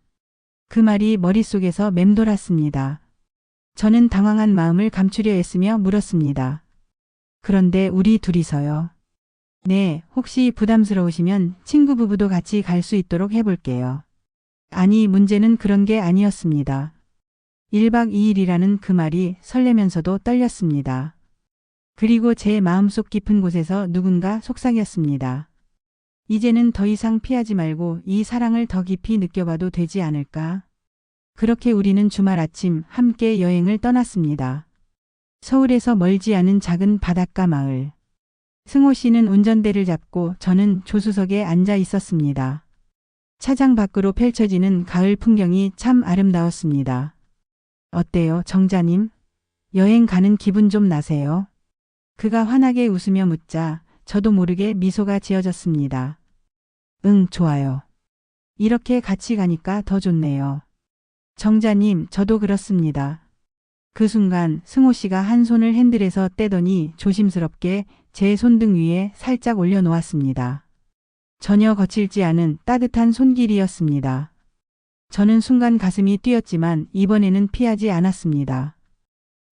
그 말이 머릿속에서 맴돌았습니다. 저는 당황한 마음을 감추려 애쓰며 물었습니다. 그런데 우리 둘이서요. 네, 혹시 부담스러우시면 친구 부부도 같이 갈 수 있도록 해볼게요. 아니, 문제는 그런 게 아니었습니다. 1박 2일이라는 그 말이 설레면서도 떨렸습니다. 그리고 제 마음속 깊은 곳에서 누군가 속삭였습니다. 이제는 더 이상 피하지 말고 이 사랑을 더 깊이 느껴봐도 되지 않을까? 그렇게 우리는 주말 아침 함께 여행을 떠났습니다. 서울에서 멀지 않은 작은 바닷가 마을. 승호 씨는 운전대를 잡고 저는 조수석에 앉아 있었습니다. 차장 밖으로 펼쳐지는 가을 풍경이 참 아름다웠습니다. 어때요, 정자님? 여행 가는 기분 좀 나세요? 그가 환하게 웃으며 묻자 저도 모르게 미소가 지어졌습니다. 응, 좋아요. 이렇게 같이 가니까 더 좋네요. 정자님, 저도 그렇습니다. 그 순간 승호 씨가 한 손을 핸들에서 떼더니 조심스럽게 제 손등 위에 살짝 올려놓았습니다. 전혀 거칠지 않은 따뜻한 손길이었습니다. 저는 순간 가슴이 뛰었지만 이번에는 피하지 않았습니다.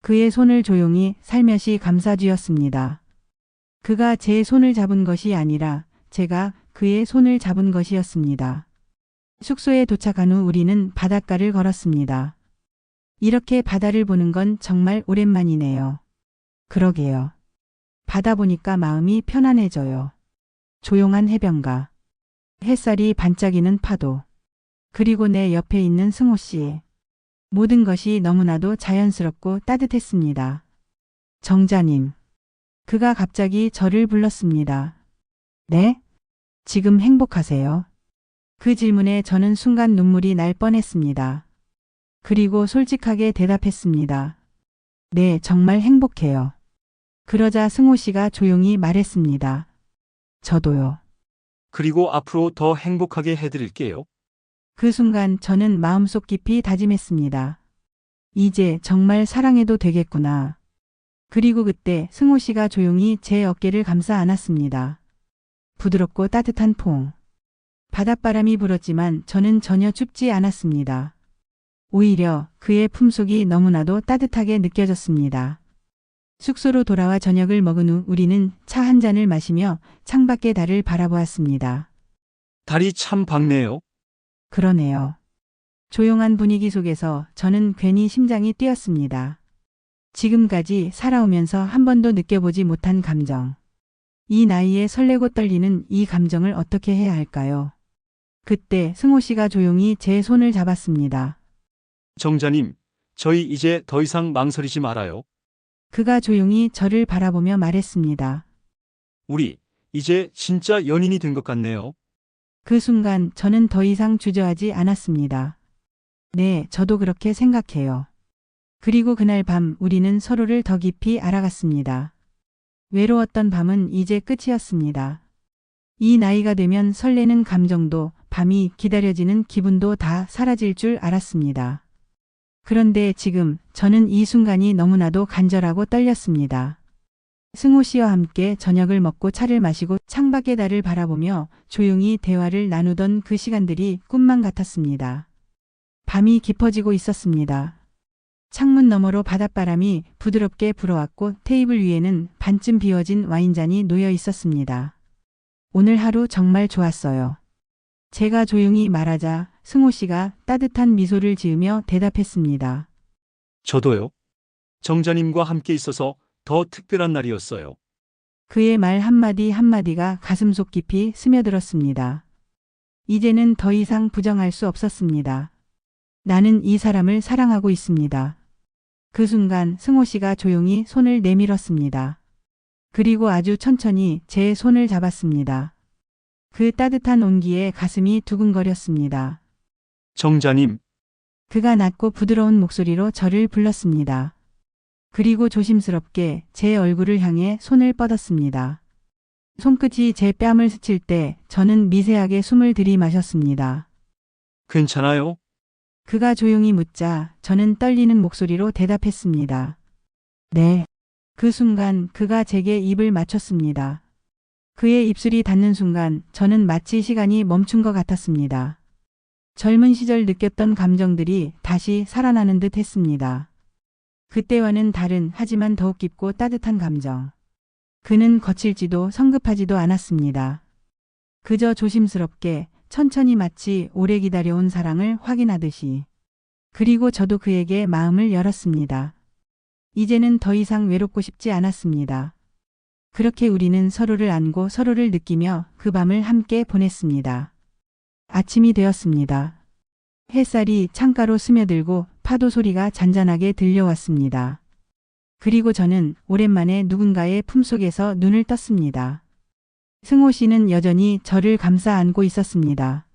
그의 손을 조용히 살며시 감싸쥐었습니다. 그가 제 손을 잡은 것이 아니라 제가 그의 손을 잡은 것이었습니다. 숙소에 도착한 후 우리는 바닷가를 걸었습니다. 이렇게 바다를 보는 건 정말 오랜만이네요. 그러게요. 바다 보니까 마음이 편안해져요. 조용한 해변가, 햇살이 반짝이는 파도, 그리고 내 옆에 있는 승호 씨. 모든 것이 너무나도 자연스럽고 따뜻했습니다. 정자님. 그가 갑자기 저를 불렀습니다. 네? 지금 행복하세요? 그 질문에 저는 순간 눈물이 날 뻔했습니다. 그리고 솔직하게 대답했습니다. 네, 정말 행복해요. 그러자 승호 씨가 조용히 말했습니다. 저도요. 그리고 앞으로 더 행복하게 해드릴게요. 그 순간 저는 마음속 깊이 다짐했습니다. 이제 정말 사랑해도 되겠구나. 그리고 그때 승호 씨가 조용히 제 어깨를 감싸 안았습니다. 부드럽고 따뜻한 포옹. 바닷바람이 불었지만 저는 전혀 춥지 않았습니다. 오히려 그의 품속이 너무나도 따뜻하게 느껴졌습니다. 숙소로 돌아와 저녁을 먹은 후 우리는 차 한 잔을 마시며 창밖의 달을 바라보았습니다. 달이 참 밝네요. 그러네요. 조용한 분위기 속에서 저는 괜히 심장이 뛰었습니다. 지금까지 살아오면서 한 번도 느껴보지 못한 감정. 이 나이에 설레고 떨리는 이 감정을 어떻게 해야 할까요? 그때 승호 씨가 조용히 제 손을 잡았습니다. 정자님, 저희 이제 더 이상 망설이지 말아요. 그가 조용히 저를 바라보며 말했습니다. 우리 이제 진짜 연인이 된 것 같네요. 그 순간 저는 더 이상 주저하지 않았습니다. 네, 저도 그렇게 생각해요. 그리고 그날 밤 우리는 서로를 더 깊이 알아갔습니다. 외로웠던 밤은 이제 끝이었습니다. 이 나이가 되면 설레는 감정도 밤이 기다려지는 기분도 다 사라질 줄 알았습니다. 그런데 지금 저는 이 순간이 너무나도 간절하고 떨렸습니다. 승호 씨와 함께 저녁을 먹고 차를 마시고 창밖의 달을 바라보며 조용히 대화를 나누던 그 시간들이 꿈만 같았습니다. 밤이 깊어지고 있었습니다. 창문 너머로 바닷바람이 부드럽게 불어왔고 테이블 위에는 반쯤 비워진 와인잔이 놓여 있었습니다. 오늘 하루 정말 좋았어요. 제가 조용히 말하자 승호 씨가 따뜻한 미소를 지으며 대답했습니다. 저도요. 정자님과 함께 있어서 더 특별한 날이었어요. 그의 말 한마디 한마디가 가슴속 깊이 스며들었습니다. 이제는 더 이상 부정할 수 없었습니다. 나는 이 사람을 사랑하고 있습니다. 그 순간 승호 씨가 조용히 손을 내밀었습니다. 그리고 아주 천천히 제 손을 잡았습니다. 그 따뜻한 온기에 가슴이 두근거렸습니다. 정자님, 그가 낮고 부드러운 목소리로 저를 불렀습니다. 그리고 조심스럽게 제 얼굴을 향해 손을 뻗었습니다. 손끝이 제 뺨을 스칠 때 저는 미세하게 숨을 들이마셨습니다. 괜찮아요? 그가 조용히 묻자 저는 떨리는 목소리로 대답했습니다. 네. 그 순간 그가 제게 입을 맞췄습니다. 그의 입술이 닿는 순간 저는 마치 시간이 멈춘 것 같았습니다. 젊은 시절 느꼈던 감정들이 다시 살아나는 듯 했습니다. 그때와는 다른 하지만 더욱 깊고 따뜻한 감정. 그는 거칠지도 성급하지도 않았습니다. 그저 조심스럽게 천천히 마치 오래 기다려온 사랑을 확인하듯이. 그리고 저도 그에게 마음을 열었습니다. 이제는 더 이상 외롭고 싶지 않았습니다. 그렇게 우리는 서로를 안고 서로를 느끼며 그 밤을 함께 보냈습니다. 아침이 되었습니다. 햇살이 창가로 스며들고 파도 소리가 잔잔하게 들려왔습니다. 그리고 저는 오랜만에 누군가의 품속에서 눈을 떴습니다. 승호 씨는 여전히 저를 감싸 안고 있었습니다.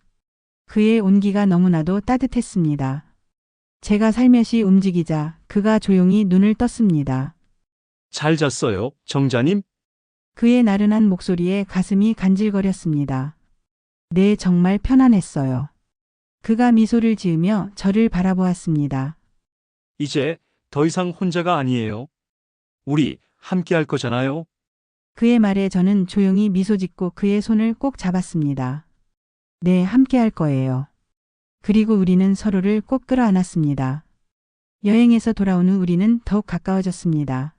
그의 온기가 너무나도 따뜻했습니다. 제가 살며시 움직이자 그가 조용히 눈을 떴습니다. 잘 잤어요, 정자님? 그의 나른한 목소리에 가슴이 간질거렸습니다. 네, 정말 편안했어요. 그가 미소를 지으며 저를 바라보았습니다. 이제 더 이상 혼자가 아니에요. 우리 함께 할 거잖아요. 그의 말에 저는 조용히 미소 짓고 그의 손을 꼭 잡았습니다. 네, 함께 할 거예요. 그리고 우리는 서로를 꼭 끌어안았습니다. 여행에서 돌아온 후 우리는 더욱 가까워졌습니다.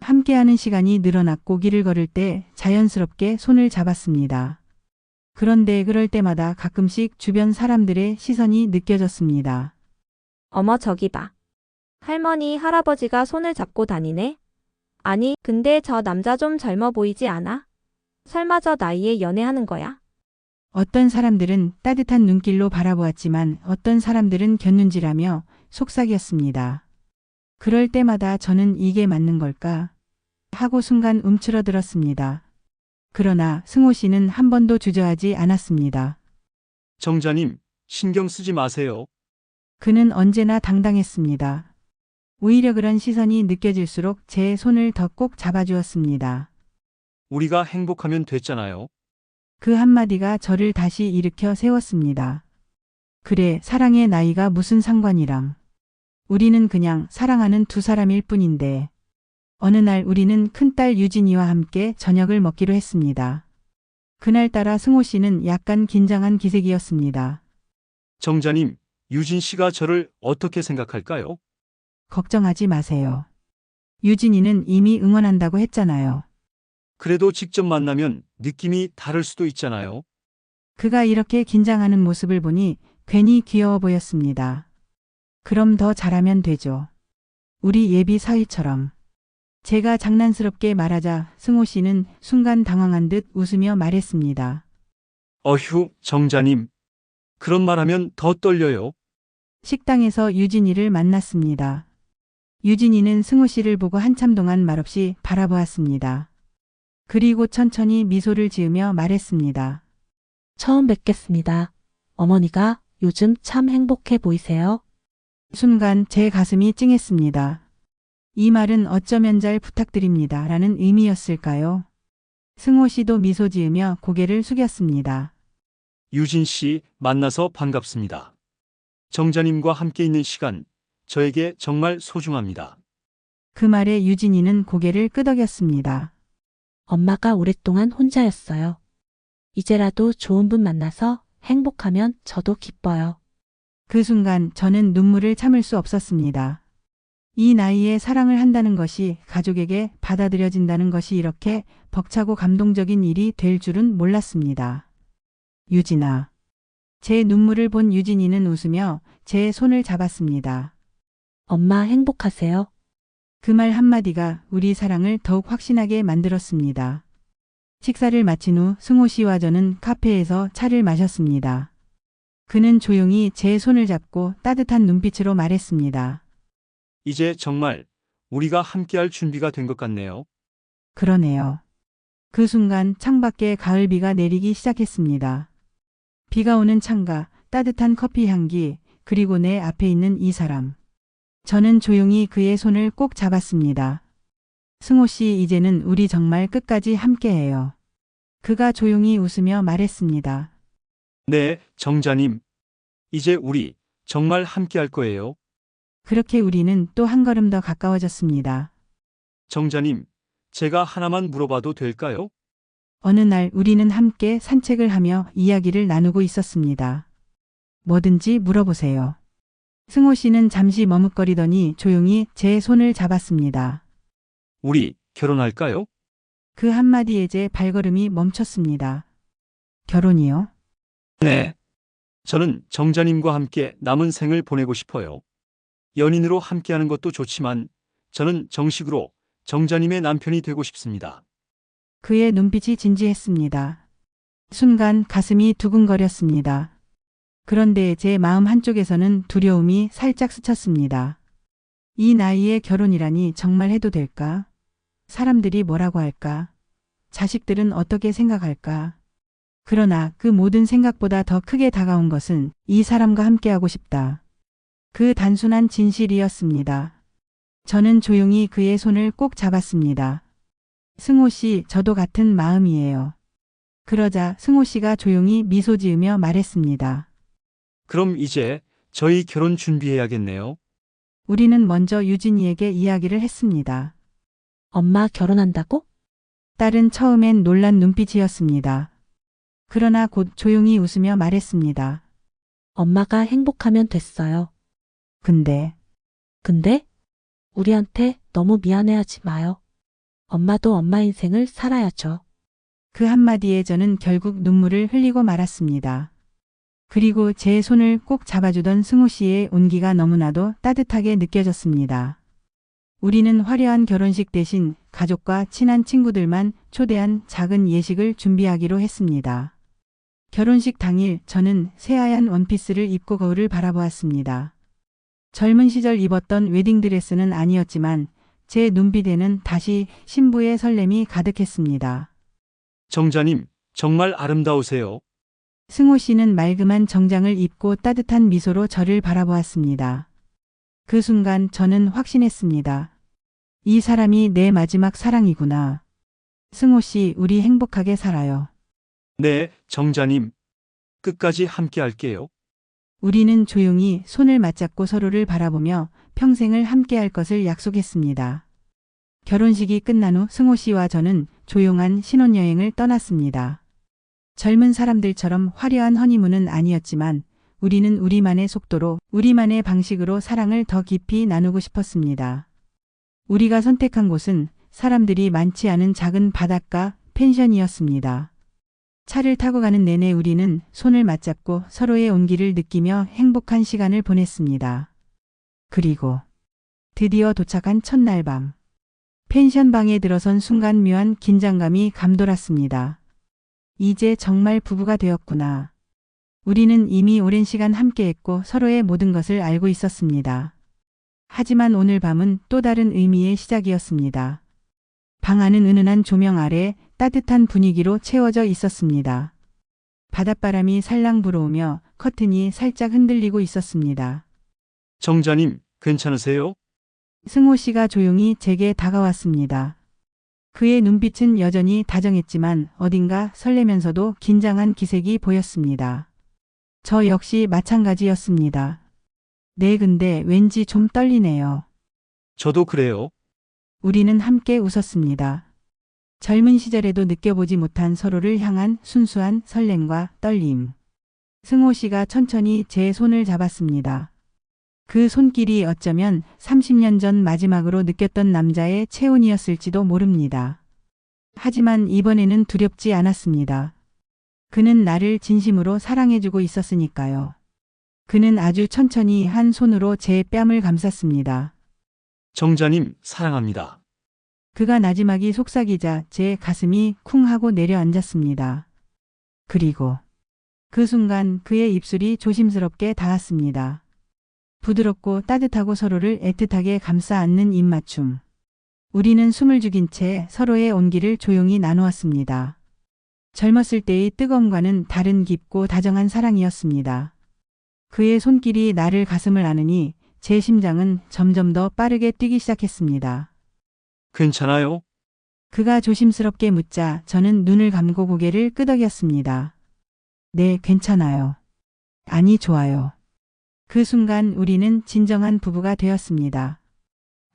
함께하는 시간이 늘어났고 길을 걸을 때 자연스럽게 손을 잡았습니다. 그런데 그럴 때마다 가끔씩 주변 사람들의 시선이 느껴졌습니다. 어머, 저기 봐. 할머니, 할아버지가 손을 잡고 다니네? 아니, 근데 저 남자 좀 젊어 보이지 않아? 설마 저 나이에 연애하는 거야? 어떤 사람들은 따뜻한 눈길로 바라보았지만 어떤 사람들은 곁눈질하며 속삭였습니다. 그럴 때마다 저는 이게 맞는 걸까? 하고 순간 움츠러들었습니다. 그러나 승호 씨는 한 번도 주저하지 않았습니다. 정자님, 신경 쓰지 마세요. 그는 언제나 당당했습니다. 오히려 그런 시선이 느껴질수록 제 손을 더 꼭 잡아주었습니다. 우리가 행복하면 됐잖아요. 그 한마디가 저를 다시 일으켜 세웠습니다. 그래, 사랑의 나이가 무슨 상관이랑. 우리는 그냥 사랑하는 두 사람일 뿐인데. 어느 날 우리는 큰딸 유진이와 함께 저녁을 먹기로 했습니다. 그날따라 승호 씨는 약간 긴장한 기색이었습니다. 정자님, 유진 씨가 저를 어떻게 생각할까요? 걱정하지 마세요. 유진이는 이미 응원한다고 했잖아요. 그래도 직접 만나면 느낌이 다를 수도 있잖아요. 그가 이렇게 긴장하는 모습을 보니 괜히 귀여워 보였습니다. 그럼 더 잘하면 되죠. 우리 예비 사위처럼. 제가 장난스럽게 말하자 승호 씨는 순간 당황한 듯 웃으며 말했습니다. 어휴, 정자님. 그런 말하면 더 떨려요. 식당에서 유진이를 만났습니다. 유진이는 승호 씨를 보고 한참 동안 말없이 바라보았습니다. 그리고 천천히 미소를 지으며 말했습니다. 처음 뵙겠습니다. 어머니가 요즘 참 행복해 보이세요. 순간 제 가슴이 찡했습니다. 이 말은 어쩌면 잘 부탁드립니다. 라는 의미였을까요? 승호 씨도 미소 지으며 고개를 숙였습니다. 유진 씨, 만나서 반갑습니다. 정자님과 함께 있는 시간, 저에게 정말 소중합니다. 그 말에 유진이는 고개를 끄덕였습니다. 엄마가 오랫동안 혼자였어요. 이제라도 좋은 분 만나서 행복하면 저도 기뻐요. 그 순간 저는 눈물을 참을 수 없었습니다. 이 나이에 사랑을 한다는 것이 가족에게 받아들여진다는 것이 이렇게 벅차고 감동적인 일이 될 줄은 몰랐습니다. 유진아. 제 눈물을 본 유진이는 웃으며 제 손을 잡았습니다. 엄마 행복하세요. 그 말 한마디가 우리 사랑을 더욱 확신하게 만들었습니다. 식사를 마친 후 승호 씨와 저는 카페에서 차를 마셨습니다. 그는 조용히 제 손을 잡고 따뜻한 눈빛으로 말했습니다. 이제 정말 우리가 함께할 준비가 된 것 같네요. 그러네요. 그 순간 창밖에 가을비가 내리기 시작했습니다. 비가 오는 창가, 따뜻한 커피 향기, 그리고 내 앞에 있는 이 사람. 저는 조용히 그의 손을 꼭 잡았습니다. 승호 씨, 이제는 우리 정말 끝까지 함께해요. 그가 조용히 웃으며 말했습니다. 네, 정자님. 이제 우리 정말 함께할 거예요. 그렇게 우리는 또 한 걸음 더 가까워졌습니다. 정자님, 제가 하나만 물어봐도 될까요? 어느 날 우리는 함께 산책을 하며 이야기를 나누고 있었습니다. 뭐든지 물어보세요. 승호 씨는 잠시 머뭇거리더니 조용히 제 손을 잡았습니다. 우리 결혼할까요? 그 한마디에 제 발걸음이 멈췄습니다. 결혼이요? 네. 저는 정자님과 함께 남은 생을 보내고 싶어요. 연인으로 함께하는 것도 좋지만 저는 정식으로 정자님의 남편이 되고 싶습니다. 그의 눈빛이 진지했습니다. 순간 가슴이 두근거렸습니다. 그런데 제 마음 한쪽에서는 두려움이 살짝 스쳤습니다. 이 나이에 결혼이라니 정말 해도 될까? 사람들이 뭐라고 할까? 자식들은 어떻게 생각할까? 그러나 그 모든 생각보다 더 크게 다가온 것은 이 사람과 함께하고 싶다. 그 단순한 진실이었습니다. 저는 조용히 그의 손을 꼭 잡았습니다. 승호 씨, 저도 같은 마음이에요. 그러자 승호 씨가 조용히 미소 지으며 말했습니다. 그럼 이제 저희 결혼 준비해야겠네요. 우리는 먼저 유진이에게 이야기를 했습니다. 엄마 결혼한다고? 딸은 처음엔 놀란 눈빛이었습니다. 그러나 곧 조용히 웃으며 말했습니다. 엄마가 행복하면 됐어요. 근데 우리한테 너무 미안해하지 마요. 엄마도 엄마 인생을 살아야죠. 그 한마디에 저는 결국 눈물을 흘리고 말았습니다. 그리고 제 손을 꼭 잡아주던 승호 씨의 온기가 너무나도 따뜻하게 느껴졌습니다. 우리는 화려한 결혼식 대신 가족과 친한 친구들만 초대한 작은 예식을 준비하기로 했습니다. 결혼식 당일 저는 새하얀 원피스를 입고 거울을 바라보았습니다. 젊은 시절 입었던 웨딩드레스는 아니었지만 제 눈빛에는 다시 신부의 설렘이 가득했습니다. 정자님, 정말 아름다우세요. 승호 씨는 말끔한 정장을 입고 따뜻한 미소로 저를 바라보았습니다. 그 순간 저는 확신했습니다. 이 사람이 내 마지막 사랑이구나. 승호 씨, 우리 행복하게 살아요. 네, 정자님. 끝까지 함께 할게요. 우리는 조용히 손을 맞잡고 서로를 바라보며 평생을 함께할 것을 약속했습니다. 결혼식이 끝난 후 승호 씨와 저는 조용한 신혼여행을 떠났습니다. 젊은 사람들처럼 화려한 허니문은 아니었지만 우리는 우리만의 속도로, 우리만의 방식으로 사랑을 더 깊이 나누고 싶었습니다. 우리가 선택한 곳은 사람들이 많지 않은 작은 바닷가 펜션이었습니다. 차를 타고 가는 내내 우리는 손을 맞잡고 서로의 온기를 느끼며 행복한 시간을 보냈습니다. 그리고 드디어 도착한 첫날 밤. 펜션방에 들어선 순간 묘한 긴장감이 감돌았습니다. 이제 정말 부부가 되었구나. 우리는 이미 오랜 시간 함께했고 서로의 모든 것을 알고 있었습니다. 하지만 오늘 밤은 또 다른 의미의 시작이었습니다. 방 안은 은은한 조명 아래 따뜻한 분위기로 채워져 있었습니다. 바닷바람이 살랑 불어오며 커튼이 살짝 흔들리고 있었습니다. 정자님, 괜찮으세요? 승호 씨가 조용히 제게 다가왔습니다. 그의 눈빛은 여전히 다정했지만 어딘가 설레면서도 긴장한 기색이 보였습니다. 저 역시 마찬가지였습니다. 네, 근데 왠지 좀 떨리네요. 저도 그래요. 우리는 함께 웃었습니다. 젊은 시절에도 느껴보지 못한 서로를 향한 순수한 설렘과 떨림. 승호 씨가 천천히 제 손을 잡았습니다. 그 손길이 어쩌면 30년 전 마지막으로 느꼈던 남자의 체온이었을지도 모릅니다. 하지만 이번에는 두렵지 않았습니다. 그는 나를 진심으로 사랑해주고 있었으니까요. 그는 아주 천천히 한 손으로 제 뺨을 감쌌습니다. 정자님, 사랑합니다. 그가 나지막이 속삭이자 제 가슴이 쿵 하고 내려앉았습니다. 그리고 그 순간 그의 입술이 조심스럽게 닿았습니다. 부드럽고 따뜻하고 서로를 애틋하게 감싸 안는 입맞춤. 우리는 숨을 죽인 채 서로의 온기를 조용히 나누었습니다. 젊었을 때의 뜨거움과는 다른 깊고 다정한 사랑이었습니다. 그의 손길이 나를 가슴을 안으니 제 심장은 점점 더 빠르게 뛰기 시작했습니다. 괜찮아요? 그가 조심스럽게 묻자 저는 눈을 감고 고개를 끄덕였습니다. 네, 괜찮아요. 아니, 좋아요. 그 순간 우리는 진정한 부부가 되었습니다.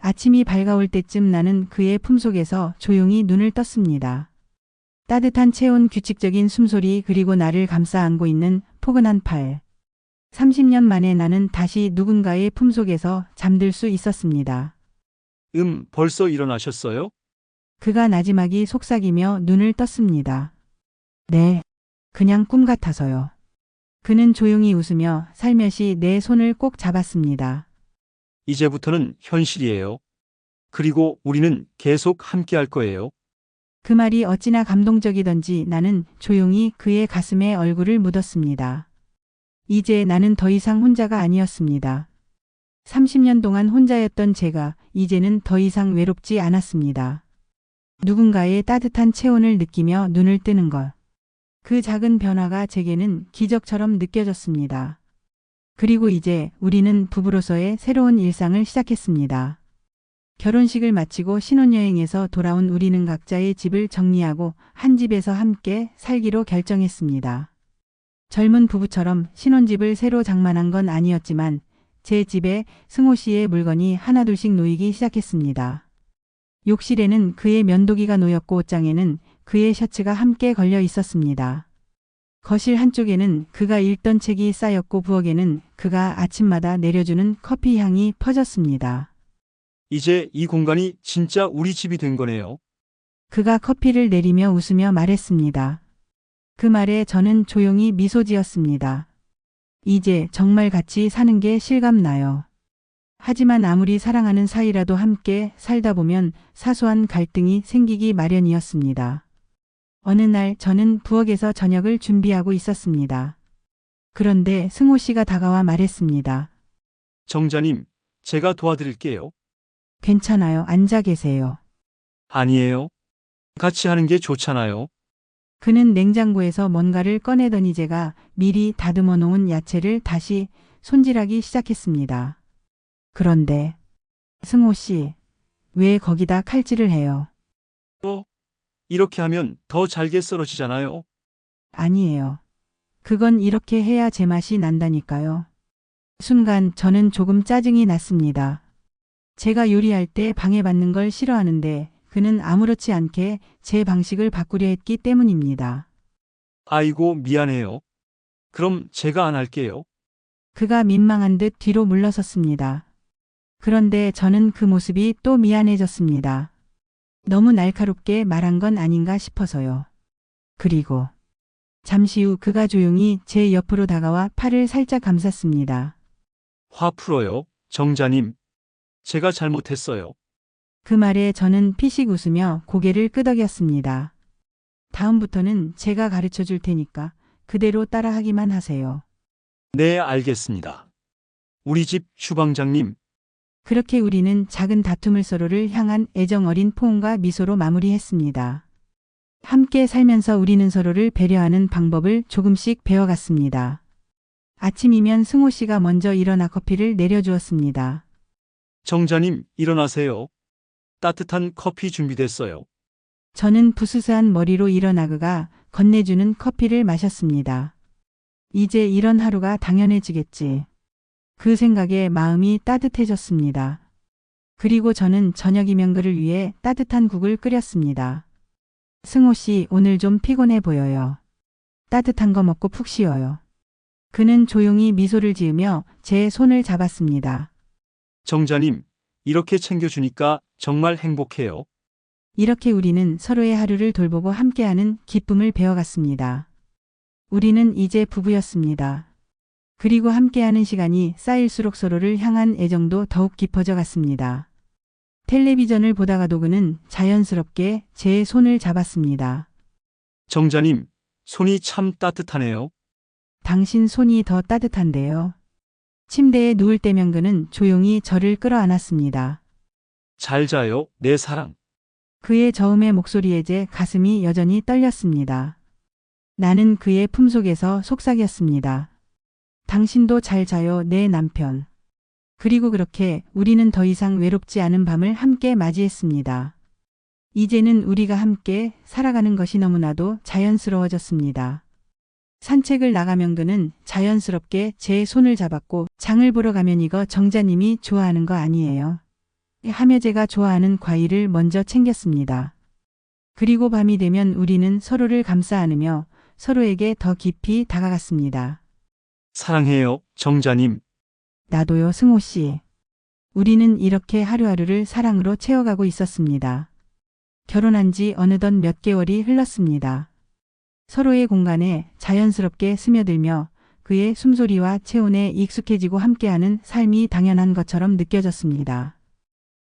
아침이 밝아올 때쯤 나는 그의 품속에서 조용히 눈을 떴습니다. 따뜻한 체온, 규칙적인 숨소리, 그리고 나를 감싸 안고 있는 포근한 팔. 30년 만에 나는 다시 누군가의 품속에서 잠들 수 있었습니다. 벌써 일어나셨어요? 그가 나지막이 속삭이며 눈을 떴습니다. 네, 그냥 꿈 같아서요. 그는 조용히 웃으며 살며시 내 손을 꼭 잡았습니다. 이제부터는 현실이에요. 그리고 우리는 계속 함께 할 거예요. 그 말이 어찌나 감동적이던지 나는 조용히 그의 가슴에 얼굴을 묻었습니다. 이제 나는 더 이상 혼자가 아니었습니다. 30년 동안 혼자였던 제가 이제는 더 이상 외롭지 않았습니다. 누군가의 따뜻한 체온을 느끼며 눈을 뜨는 것. 그 작은 변화가 제게는 기적처럼 느껴졌습니다. 그리고 이제 우리는 부부로서의 새로운 일상을 시작했습니다. 결혼식을 마치고 신혼여행에서 돌아온 우리는 각자의 집을 정리하고 한 집에서 함께 살기로 결정했습니다. 젊은 부부처럼 신혼집을 새로 장만한 건 아니었지만 제 집에 승호 씨의 물건이 하나둘씩 놓이기 시작했습니다. 욕실에는 그의 면도기가 놓였고 옷장에는 그의 셔츠가 함께 걸려 있었습니다. 거실 한쪽에는 그가 읽던 책이 쌓였고 부엌에는 그가 아침마다 내려주는 커피 향이 퍼졌습니다. 이제 이 공간이 진짜 우리 집이 된 거네요. 그가 커피를 내리며 웃으며 말했습니다. 그 말에 저는 조용히 미소 지었습니다. 이제 정말 같이 사는 게 실감나요. 하지만 아무리 사랑하는 사이라도 함께 살다 보면 사소한 갈등이 생기기 마련이었습니다. 어느 날 저는 부엌에서 저녁을 준비하고 있었습니다. 그런데 승호 씨가 다가와 말했습니다. 정자님, 제가 도와드릴게요. 괜찮아요. 앉아 계세요. 아니에요. 같이 하는 게 좋잖아요. 그는 냉장고에서 뭔가를 꺼내더니 제가 미리 다듬어 놓은 야채를 다시 손질하기 시작했습니다. 그런데 승호 씨, 왜 거기다 칼질을 해요? 이렇게 하면 더 잘게 썰어지잖아요. 아니에요. 그건 이렇게 해야 제맛이 난다니까요. 순간 저는 조금 짜증이 났습니다. 제가 요리할 때 방해받는 걸 싫어하는데 그는 아무렇지 않게 제 방식을 바꾸려 했기 때문입니다. 아이고, 미안해요. 그럼 제가 안 할게요. 그가 민망한 듯 뒤로 물러섰습니다. 그런데 저는 그 모습이 또 미안해졌습니다. 너무 날카롭게 말한 건 아닌가 싶어서요. 그리고 잠시 후 그가 조용히 제 옆으로 다가와 팔을 살짝 감쌌습니다. 화 풀어요, 정자님. 제가 잘못했어요. 그 말에 저는 피식 웃으며 고개를 끄덕였습니다. 다음부터는 제가 가르쳐 줄 테니까 그대로 따라하기만 하세요. 네, 알겠습니다. 우리 집 주방장님, 그렇게 우리는 작은 다툼을 서로를 향한 애정 어린 포옹과 미소로 마무리했습니다. 함께 살면서 우리는 서로를 배려하는 방법을 조금씩 배워갔습니다. 아침이면 승호 씨가 먼저 일어나 커피를 내려주었습니다. 정자님, 일어나세요. 따뜻한 커피 준비됐어요. 저는 부스스한 머리로 일어나 그가 건네주는 커피를 마셨습니다. 이제 이런 하루가 당연해지겠지. 그 생각에 마음이 따뜻해졌습니다. 그리고 저는 저녁이면 그를 위해 따뜻한 국을 끓였습니다. 승호 씨, 오늘 좀 피곤해 보여요. 따뜻한 거 먹고 푹 쉬어요. 그는 조용히 미소를 지으며 제 손을 잡았습니다. 정자님, 이렇게 챙겨주니까 정말 행복해요. 이렇게 우리는 서로의 하루를 돌보고 함께하는 기쁨을 배워갔습니다. 우리는 이제 부부였습니다. 그리고 함께하는 시간이 쌓일수록 서로를 향한 애정도 더욱 깊어져 갔습니다. 텔레비전을 보다가도 그는 자연스럽게 제 손을 잡았습니다. 정자님, 손이 참 따뜻하네요. 당신 손이 더 따뜻한데요. 침대에 누울 때면 그는 조용히 저를 끌어안았습니다. 잘 자요, 내 사랑. 그의 저음의 목소리에 제 가슴이 여전히 떨렸습니다. 나는 그의 품속에서 속삭였습니다. 당신도 잘 자요, 내 남편. 그리고 그렇게 우리는 더 이상 외롭지 않은 밤을 함께 맞이했습니다. 이제는 우리가 함께 살아가는 것이 너무나도 자연스러워졌습니다. 산책을 나가면 그는 자연스럽게 제 손을 잡았고 장을 보러 가면 이거 정자님이 좋아하는 거 아니에요? 하며 제가 좋아하는 과일을 먼저 챙겼습니다. 그리고 밤이 되면 우리는 서로를 감싸 안으며 서로에게 더 깊이 다가갔습니다. 사랑해요, 정자님. 나도요, 승호 씨. 우리는 이렇게 하루하루를 사랑으로 채워가고 있었습니다. 결혼한 지 어느덧 몇 개월이 흘렀습니다. 서로의 공간에 자연스럽게 스며들며 그의 숨소리와 체온에 익숙해지고 함께하는 삶이 당연한 것처럼 느껴졌습니다.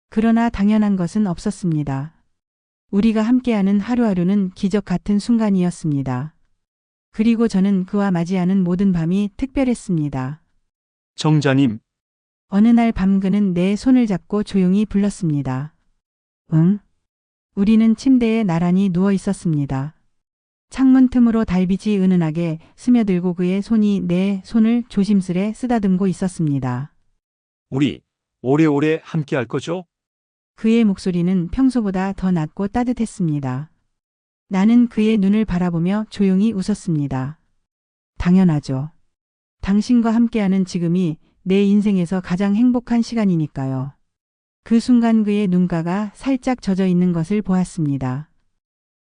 그러나 당연한 것은 없었습니다. 우리가 함께하는 하루하루는 기적 같은 순간이었습니다. 그리고 저는 그와 맞이하는 모든 밤이 특별했습니다. 정자님, 어느 날 밤 그는 내 손을 잡고 조용히 불렀습니다. 응? 우리는 침대에 나란히 누워 있었습니다. 창문 틈으로 달빛이 은은하게 스며들고 그의 손이 내 손을 조심스레 쓰다듬고 있었습니다. 우리 오래오래 함께 할 거죠? 그의 목소리는 평소보다 더 낮고 따뜻했습니다. 나는 그의 눈을 바라보며 조용히 웃었습니다. 당연하죠. 당신과 함께하는 지금이 내 인생에서 가장 행복한 시간이니까요. 그 순간 그의 눈가가 살짝 젖어 있는 것을 보았습니다.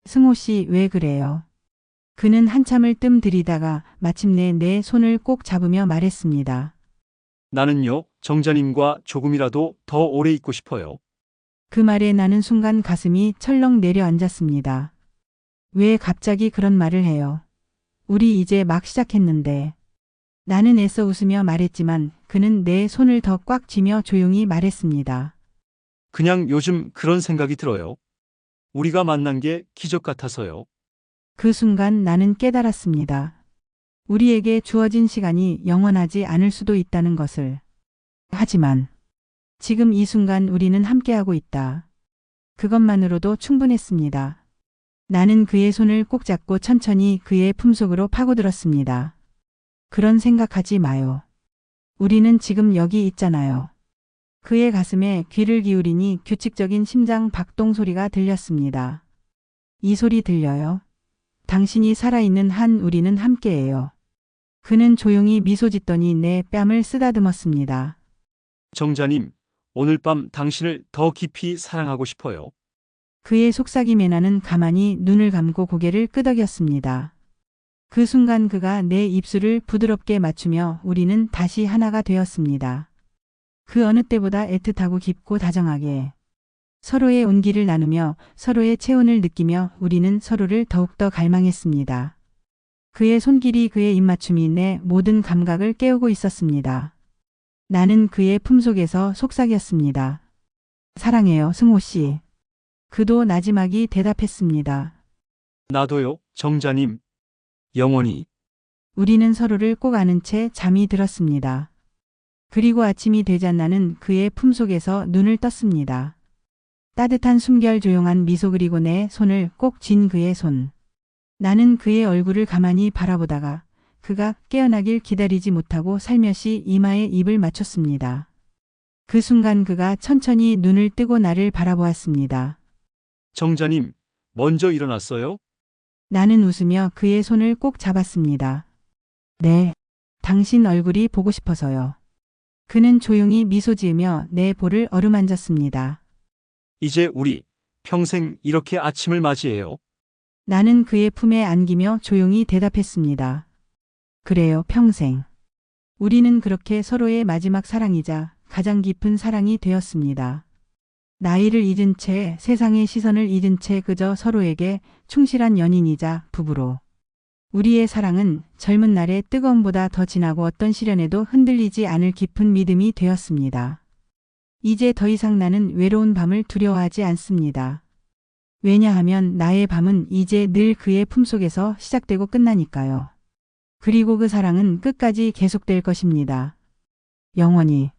승호 씨, 왜 그래요? 그는 한참을 뜸 들이다가 마침내 내 손을 꼭 잡으며 말했습니다. 나는요, 정자님과 조금이라도 더 오래 있고 싶어요. 그 말에 나는 순간 가슴이 철렁 내려앉았습니다. 왜 갑자기 그런 말을 해요? 우리 이제 막 시작했는데. 나는 애써 웃으며 말했지만 그는 내 손을 더 꽉 쥐며 조용히 말했습니다. 그냥 요즘 그런 생각이 들어요. 우리가 만난 게 기적 같아서요. 그 순간 나는 깨달았습니다. 우리에게 주어진 시간이 영원하지 않을 수도 있다는 것을. 하지만 지금 이 순간 우리는 함께하고 있다. 그것만으로도 충분했습니다. 나는 그의 손을 꼭 잡고 천천히 그의 품속으로 파고들었습니다. 그런 생각하지 마요. 우리는 지금 여기 있잖아요. 그의 가슴에 귀를 기울이니 규칙적인 심장 박동 소리가 들렸습니다. 이 소리 들려요? 당신이 살아있는 한 우리는 함께해요. 그는 조용히 미소 짓더니 내 뺨을 쓰다듬었습니다. 정자님, 오늘 밤 당신을 더 깊이 사랑하고 싶어요. 그의 속삭임에 나는 가만히 눈을 감고 고개를 끄덕였습니다. 그 순간 그가 내 입술을 부드럽게 맞추며 우리는 다시 하나가 되었습니다. 그 어느 때보다 애틋하고 깊고 다정하게 서로의 온기를 나누며 서로의 체온을 느끼며 우리는 서로를 더욱더 갈망했습니다. 그의 손길이 그의 입맞춤이 내 모든 감각을 깨우고 있었습니다. 나는 그의 품속에서 속삭였습니다. 사랑해요, 승호 씨. 그도 나지막이 대답했습니다. 나도요, 정자님. 영원히. 우리는 서로를 꼭 안은 채 잠이 들었습니다. 그리고 아침이 되자 나는 그의 품속에서 눈을 떴습니다. 따뜻한 숨결 조용한 미소 그리고 내 손을 꼭 쥔 그의 손. 나는 그의 얼굴을 가만히 바라보다가 그가 깨어나길 기다리지 못하고 살며시 이마에 입을 맞췄습니다. 그 순간 그가 천천히 눈을 뜨고 나를 바라보았습니다. 정자님, 먼저 일어났어요? 나는 웃으며 그의 손을 꼭 잡았습니다. 네, 당신 얼굴이 보고 싶어서요. 그는 조용히 미소 지으며 내 볼을 어루만졌습니다. 이제 우리 평생 이렇게 아침을 맞이해요. 나는 그의 품에 안기며 조용히 대답했습니다. 그래요, 평생. 우리는 그렇게 서로의 마지막 사랑이자 가장 깊은 사랑이 되었습니다. 나이를 잊은 채 세상의 시선을 잊은 채 그저 서로에게 충실한 연인이자 부부로. 우리의 사랑은 젊은 날의 뜨거움보다 더 진하고 어떤 시련에도 흔들리지 않을 깊은 믿음이 되었습니다. 이제 더 이상 나는 외로운 밤을 두려워하지 않습니다. 왜냐하면 나의 밤은 이제 늘 그의 품속에서 시작되고 끝나니까요. 그리고 그 사랑은 끝까지 계속될 것입니다. 영원히.